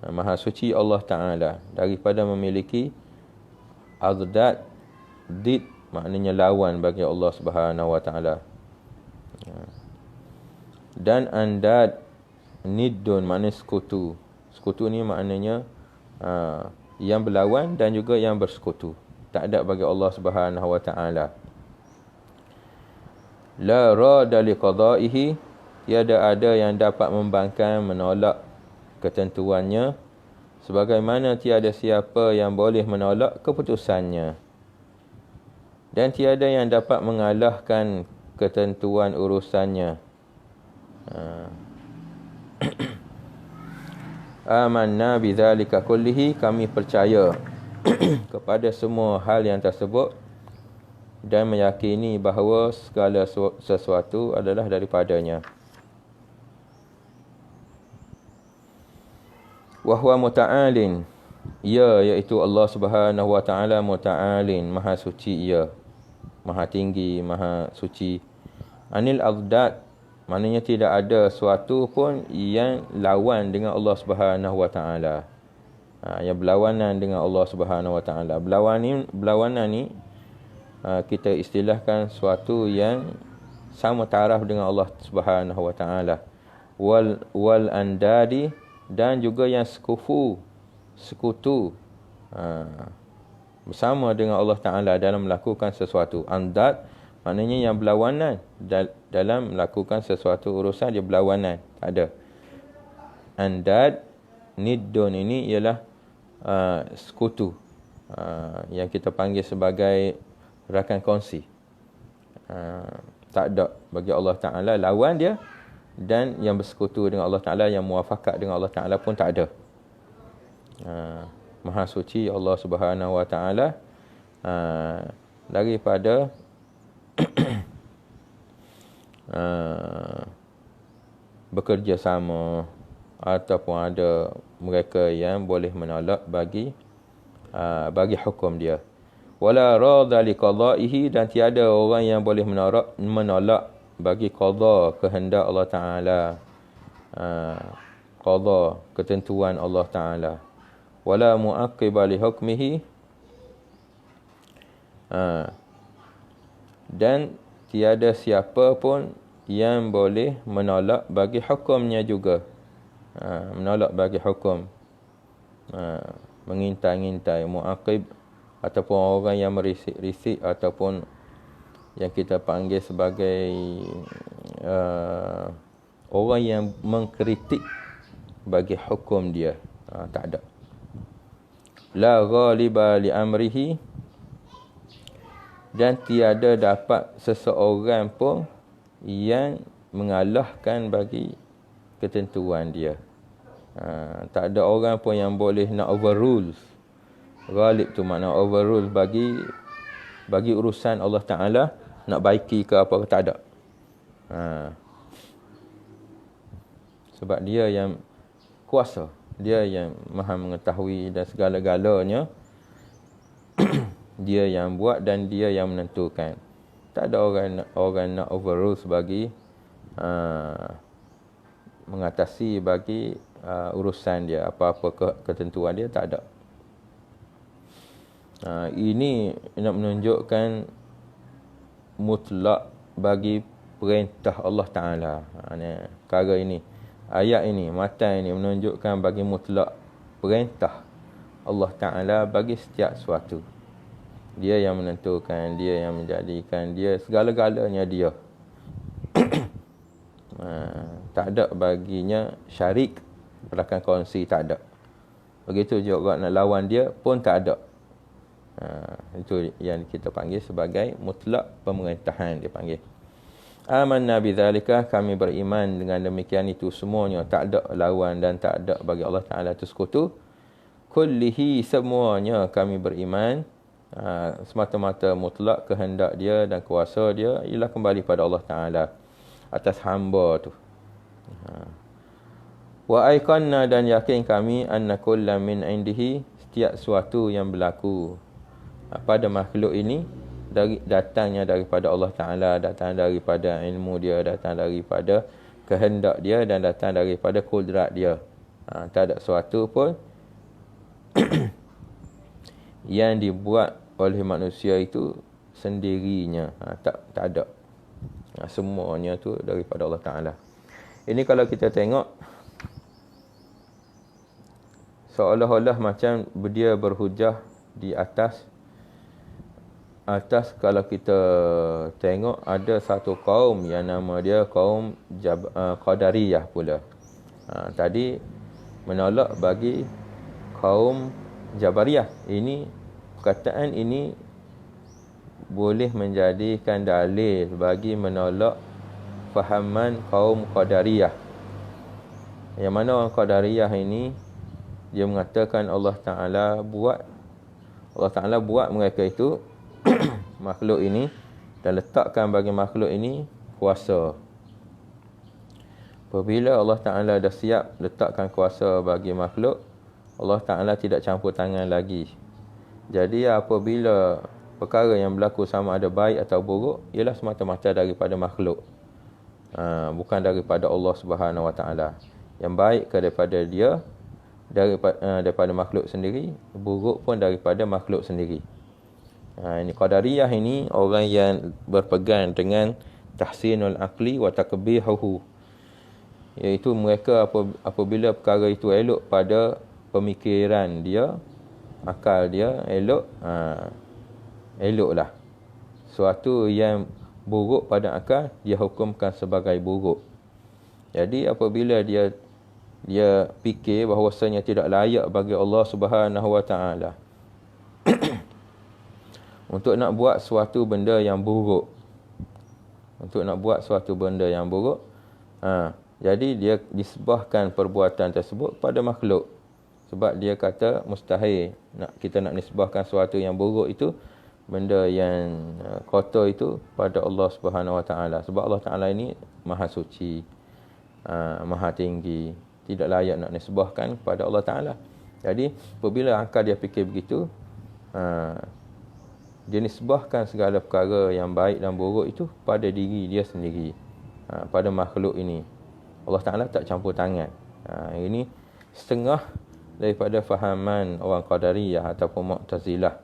Maha Suci Allah Ta'ala daripada memiliki adad Did maknanya lawan bagi Allah Subhanahu wa taala. Dan andad, niddun maknanya sekutu. Sekutu ni maknanya yang berlawan dan juga yang bersekutu. Tak ada bagi Allah Subhanahu wa taala. La rada liqada'ihi, tiada ada yang dapat membangkang, menolak ketentuannya, sebagaimana tiada siapa yang boleh menolak keputusannya. Dan tiada yang dapat mengalahkan ketentuan urusannya. Amanna bidzalika kullihi, kami percaya kepada semua hal yang tersebut dan meyakini bahawa segala sesuatu adalah daripadanya. Wa huwa muta'alin, ia iaitu Allah Subhanahu wa taala muta'alin, maha suci ia, maha tinggi, maha suci. Anil adad, maknanya tidak ada suatu pun yang lawan dengan Allah Subhanahu wa taala. Yang berlawanan dengan Allah Subhanahu wa taala. Berlawanan ni kita istilahkan suatu yang sama taraf dengan Allah Subhanahu wa taala. Wal andadi, dan juga yang sekutu bersama dengan Allah taala dalam melakukan sesuatu. Andad maknanya yang berlawanan dalam melakukan sesuatu urusan, dia berlawanan, tak ada. Andad, niddun ini ialah sekutu, yang kita panggil sebagai rakan kongsi. Tak ada bagi Allah Ta'ala lawan dia, dan yang bersekutu dengan Allah Ta'ala, yang muafakat dengan Allah Ta'ala pun tak ada. Maha suci Allah Subhanahu wa Ta'ala daripada bekerja sama ataupun ada mereka yang boleh menolak bagi hukum dia. Wala radha liqada'ihi, dan tiada orang yang boleh menolak bagi qada, kehendak Allah Taala, qada, ketentuan Allah Taala. Wala mu'aqqiba li hukmihi, dan tiada siapa pun yang boleh menolak bagi hukumnya juga. Menolak bagi hukum, mengintai-ngintai, mu'aqib ataupun orang yang merisik-risik, ataupun yang kita panggil sebagai orang yang mengkritik bagi hukum dia. Tak ada. La ghaliba li amrihi, dan tiada dapat seseorang pun yang mengalahkan bagi ketentuan dia. Tak ada orang pun yang boleh nak overrule. Ghalib tu makna overrule bagi urusan Allah Ta'ala, nak baiki ke apa ke, tak ada. Sebab dia yang kuasa, dia yang maha mengetahui dan segala-galanya. Dia yang buat dan dia yang menentukan. Tak ada orang nak overrule bagi mengatasi bagi urusan dia, apa-apa ketentuan dia, tak ada. Ini nak menunjukkan mutlak bagi perintah Allah Ta'ala. Perkara ini, ayat ini, matan ini menunjukkan bagi mutlak perintah Allah Ta'ala bagi setiap sesuatu. Dia yang menentukan, dia yang menjadikan, dia segala-galanya dia. Tak ada baginya syarik, rakan kongsi, tak ada. Begitu juga nak lawan dia pun tak ada. Itu yang kita panggil sebagai mutlak pemerintahan, dia panggil. Amanna bidzalika, kami beriman dengan demikian itu semuanya, tak ada lawan dan tak ada bagi Allah Ta'ala itu sekutu. Kullihi, semuanya kami beriman. Semata-mata mutlak kehendak dia dan kuasa dia ialah kembali pada Allah Ta'ala atas hamba tu. Wa aiqanna, dan yakin kami, anna kullam min indihi, setiap sesuatu yang berlaku pada makhluk ini datangnya daripada Allah Ta'ala, datang daripada ilmu dia, datang daripada kehendak dia, dan datang daripada kudrat dia. Tak ada sesuatu pun yang dibuat oleh manusia itu sendirinya. Tak ada. Semuanya tu daripada Allah Ta'ala. Ini kalau kita tengok, seolah-olah macam dia berhujah di atas kalau kita tengok ada satu kaum yang nama dia kaum Qadariyah pula. Tadi menolak bagi kaum Jabariyah. Ini perkataan ini boleh menjadikan dalil bagi menolak fahaman kaum Qadariyah. Yang mana orang Qadariyah ini, dia mengatakan Allah Ta'ala buat mereka itu makhluk ini dan letakkan bagi makhluk ini kuasa. Apabila Allah Ta'ala dah siap letakkan kuasa bagi makhluk, Allah Ta'ala tidak campur tangan lagi. Jadi apabila perkara yang berlaku sama ada baik atau buruk, ialah semata-mata daripada makhluk, bukan daripada Allah Subhanahu Wa Ta'ala. Yang baik daripada dia, daripada makhluk sendiri, buruk pun daripada makhluk sendiri. Ini Qadariyah ini orang yang berpegang dengan tahsinul aqli wa takbihuhu, iaitu mereka apabila perkara itu elok pada pemikiran dia, akal dia elok, eloklah. Suatu yang buruk pada akal, dia hukumkan sebagai buruk. Jadi apabila dia fikir bahawasanya tidak layak bagi Allah Subhanahu Wa Ta'ala untuk nak buat suatu benda yang buruk, jadi dia nisbahkan perbuatan tersebut pada makhluk. Sebab dia kata mustahil kita nak nisbahkan sesuatu yang buruk itu, benda yang kotor itu, pada Allah Subhanahu Wa Ta'ala. Sebab Allah Ta'ala ini maha suci, maha tinggi, tidak layak nak nisbahkan pada Allah Ta'ala. Jadi apabila akal dia fikir begitu, dia nisbahkan segala perkara yang baik dan buruk itu pada diri dia sendiri, pada makhluk ini. Allah Ta'ala tak campur tangan. Ini setengah daripada fahaman orang Qadariyah ataupun Mu'tazilah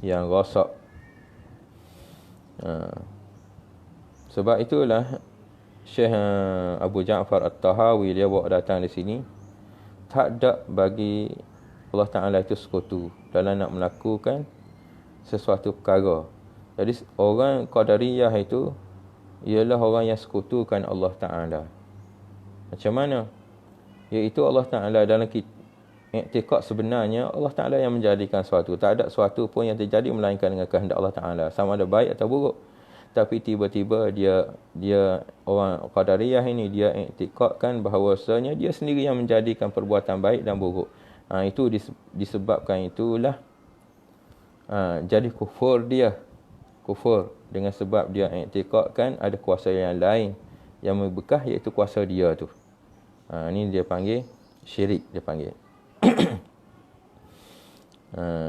yang rosak. Sebab itulah Syekh Abu Ja'far At-Tahawi dia bawa datang di sini, tak ada bagi Allah Ta'ala itu sekutu dalam nak melakukan sesuatu perkara. Jadi orang Qadariyah itu ialah orang yang sekutukan Allah Ta'ala. Macam mana? Iaitu Allah Ta'ala dalam i'tiqad sebenarnya Allah Ta'ala yang menjadikan sesuatu. Tak ada sesuatu pun yang terjadi melainkan dengan kehendak Allah Ta'ala, sama ada baik atau buruk. Tapi tiba-tiba dia orang Qadariyah ini, dia i'tiqadkan bahawasanya dia sendiri yang menjadikan perbuatan baik dan buruk. Itu disebabkan itulah jadi kufur dengan sebab dia i'tiqadkan ada kuasa yang lain yang membekah, iaitu kuasa dia tu. Ini dia panggil syirik, dia panggil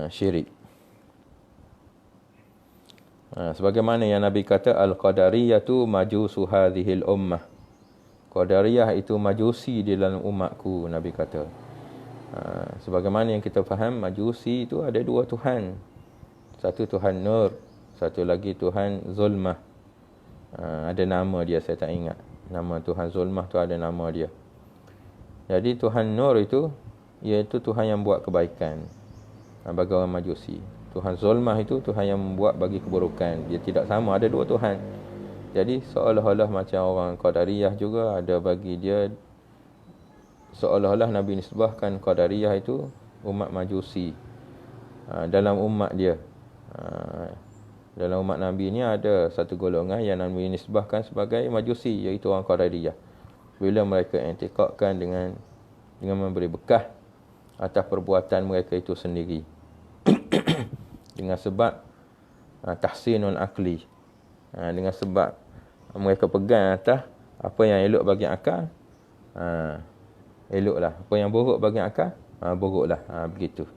syirik. Sebagaimana yang Nabi kata, al-qadariyatu majusu hadhil ummah. Qadariyah itu majusi di dalam umatku, Nabi kata. Sebagaimana yang kita faham, majusi itu ada dua Tuhan. Satu Tuhan Nur, satu lagi Tuhan Zulmah. Ada nama dia, saya tak ingat. Nama Tuhan Zulmah tu ada nama dia. Jadi Tuhan Nur itu, iaitu Tuhan yang buat kebaikan bagi orang majusi. Tuhan Zulmah itu Tuhan yang membuat bagi keburukan. Dia tidak sama, ada dua Tuhan. Jadi seolah-olah macam orang Qadariyah juga ada bagi dia, seolah-olah Nabi nisbahkan Qadariyah itu umat majusi dalam umat dia. Dalam umat Nabi ni ada satu golongan yang Nabi nisbahkan sebagai majusi, iaitu orang Qadariyah. Bila mereka i'tiqadkan dengan memberi bekah atas perbuatan mereka itu sendiri dengan sebab tahsinul aqli, dengan sebab mereka pegang atas apa yang elok bagi akal, eloklah. Apa yang buruk bagi akal, buruklah. Begitu.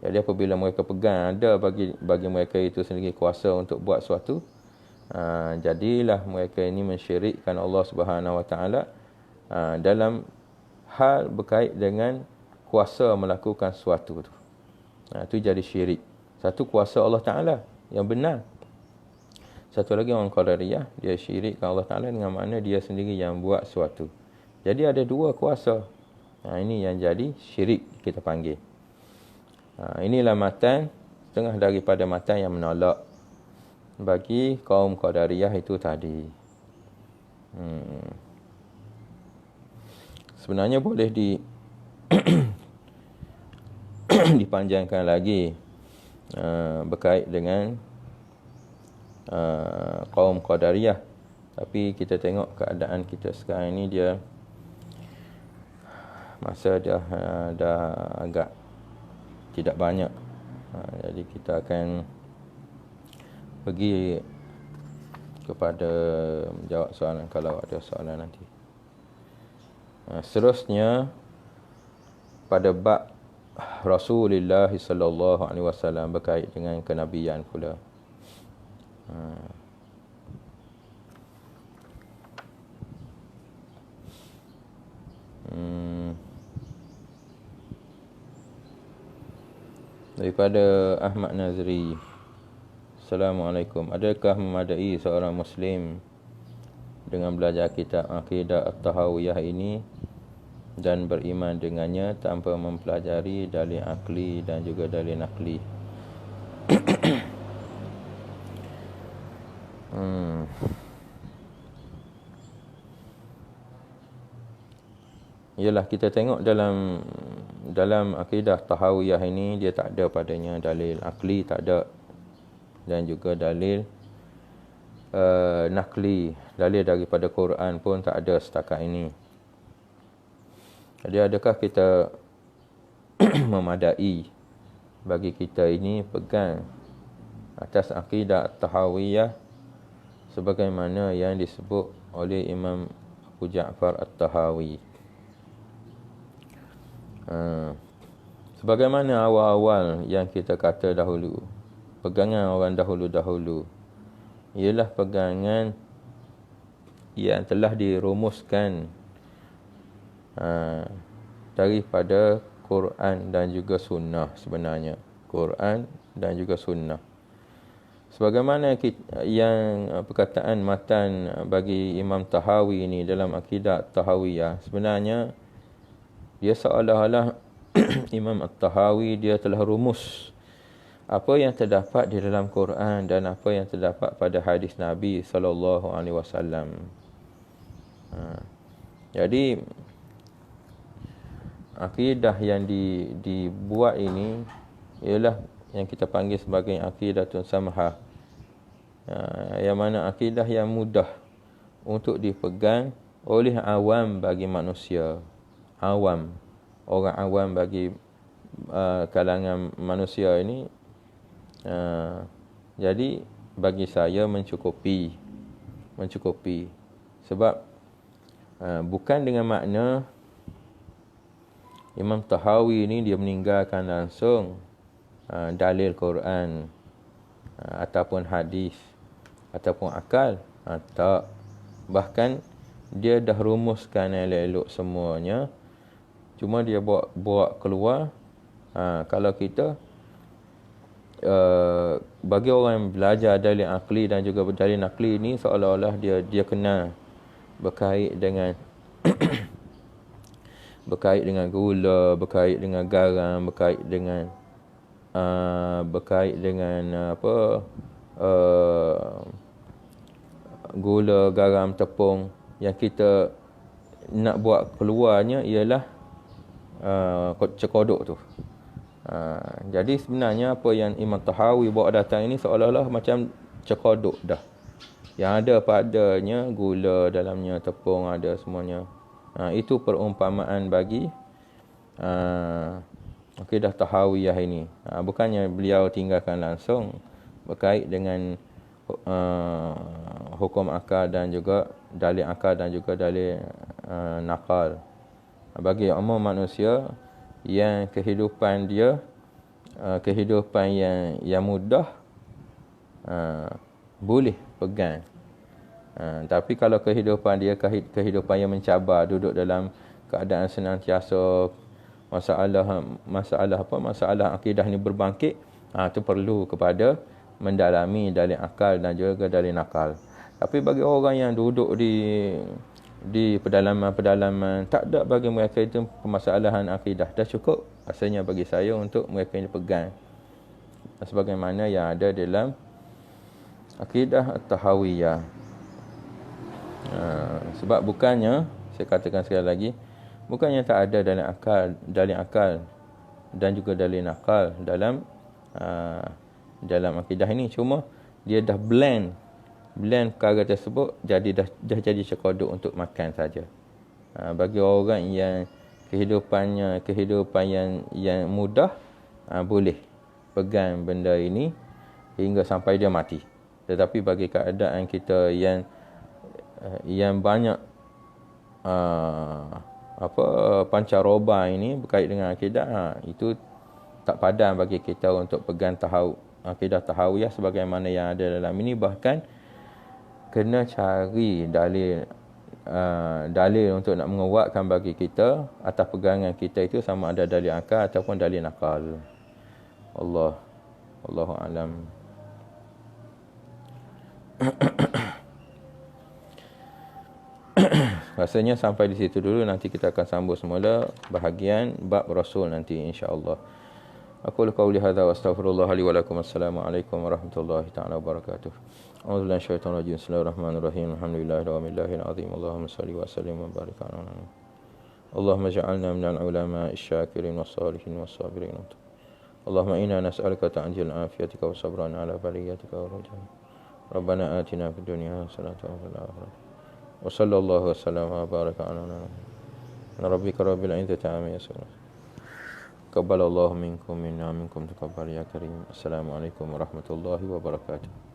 Jadi apabila mereka pegang ada bagi mereka itu sendiri kuasa untuk buat sesuatu, jadilah mereka ini mensyirikkan Allah Subhanahu Wa Ta'ala dalam hal berkait dengan kuasa melakukan sesuatu tu. Itu jadi syirik. Satu kuasa Allah Ta'ala yang benar. Satu lagi orang Qadariyah, dia syirikkan Allah Ta'ala dengan makna dia sendiri yang buat sesuatu. Jadi ada dua kuasa. Ini yang jadi syirik kita panggil. Inilah matan, setengah daripada matan yang menolak bagi kaum Qadariyah itu tadi. Sebenarnya boleh dipanjangkan lagi berkait dengan kaum Qadariyah. Tapi kita tengok keadaan kita sekarang ini, dia masa dah agak tidak banyak. Jadi kita akan pergi kepada menjawab soalan kalau ada soalan nanti. Seterusnya pada bab Rasulullah sallallahu alaihi wasallam berkait dengan kenabian pula. Daripada Ahmad Nazri. Assalamualaikum. Adakah memadai seorang Muslim dengan belajar kitab Aqidah At-Tahawiyah ini dan beriman dengannya tanpa mempelajari dalil akli dan juga dalil nakli? Yalah, kita tengok dalam akidah Tahawiyah ini, dia tak ada padanya dalil akli, tak ada, dan juga dalil nakli, dalil daripada Quran pun tak ada setakat ini. Jadi adakah kita memadai bagi kita ini pegang atas akidah Tahawiyah sebagaimana yang disebut oleh Imam Abu Ja'far At-Tahawi? Sebagaimana awal-awal yang kita kata dahulu, pegangan orang dahulu-dahulu ialah pegangan yang telah dirumuskan daripada Quran dan juga sunnah. Sebenarnya Quran dan juga sunnah, sebagaimana yang perkataan matan bagi Imam Tahawi ini dalam akidah Tahawiyah, sebenarnya dia seolah-olah Imam At-Tahawi dia telah rumus apa yang terdapat di dalam Quran dan apa yang terdapat pada hadis Nabi sallallahu alaihi wasallam. Jadi akidah yang dibuat ini ialah yang kita panggil sebagai aqidatun samhah. Yang mana akidah yang mudah untuk dipegang oleh awam bagi manusia. Awam, orang awam bagi kalangan manusia ini. Jadi bagi saya mencukupi. Sebab bukan dengan makna Imam Tahawi ini dia meninggalkan langsung dalil Quran ataupun hadis ataupun akal. Tak. Bahkan dia dah rumuskan elok-elok semuanya. Cuma dia buat keluar. Kalau kita bagi orang yang belajar dalil akli dan juga dalil nakli ni, seolah-olah dia kenal berkait dengan berkait dengan gula, berkait dengan garam, berkait dengan gula, garam, tepung. Yang kita nak buat keluarnya ialah cekodok tu. Jadi sebenarnya apa yang Imam Tahawi bawa datang ini seolah-olah macam cekodok dah. Yang ada padanya gula dalamnya, tepung ada semuanya. Itu perumpamaan bagi akidah Tahawiyah ini. Bukannya beliau tinggalkan langsung berkait dengan hukum akal dan juga dalil akal dan juga dalil nakal. Bagi umum manusia yang kehidupan dia kehidupan yang mudah, boleh pegang. Tapi kalau kehidupan dia kehidupan yang mencabar, duduk dalam keadaan senantiasa masalah akidah ni berbangkit, tu perlu kepada mendalami dalil akal dan juga dalil nakal. Tapi bagi orang yang duduk di pedalaman-pedalaman, tak ada bagi mereka itu permasalahan akidah, dah cukup rasanya bagi saya untuk mereka ini pegang sebagaimana yang ada dalam akidah at-tahawiyah. Sebab bukannya, saya katakan sekali lagi, bukannya tak ada dalil akal dan juga dalil nakal dalam akidah ini, cuma dia dah blend perkara tersebut, jadi dah jadi cekodok untuk makan saja. Bagi orang yang kehidupan yang mudah, boleh pegang benda ini hingga sampai dia mati. Tetapi bagi keadaan kita yang banyak pancaroba ini berkait dengan akidah, itu tak padan bagi kita untuk pegang akidah tahawiyah sebagaimana yang ada dalam ini. Bahkan kena cari dalil untuk nak menguatkan bagi kita atas pegangan kita itu, sama ada dalil akal ataupun dalil nakal. Allahu a'lam. Rasanya sampai di situ dulu, nanti kita akan sambung semula bahagian bab Rasul nanti insya-Allah. Aku qauli hadza wa astaghfirullah li wa lakum. Assalamualaikum warahmatullahi taala wabarakatuh. A'udzu billahi minasyaitonir rajim. Bismillahirrahmanirrahim. Alhamdulillahirabbil alamin. Allahumma shalli wa sallim wa barik ala nabiyyina. Allahumma ij'alna minal ulama'i asy-syakirin was-shalihin was-sabirin. Allahumma inna nas'aluka ta'jil afiyatika wa sabran ala baliyatika wa rajaa. Rabbana atina fid dunya hasanatan wa fil akhirati. Wa sallallahu wa sallama wa baraka ala nabiyyina. Rabbika rabbil izzati amma yasifun. Qabbalallahu minkum minna minkum taqabbal ya karim. Assalamualaikum warahmatullahi wabarakatuh.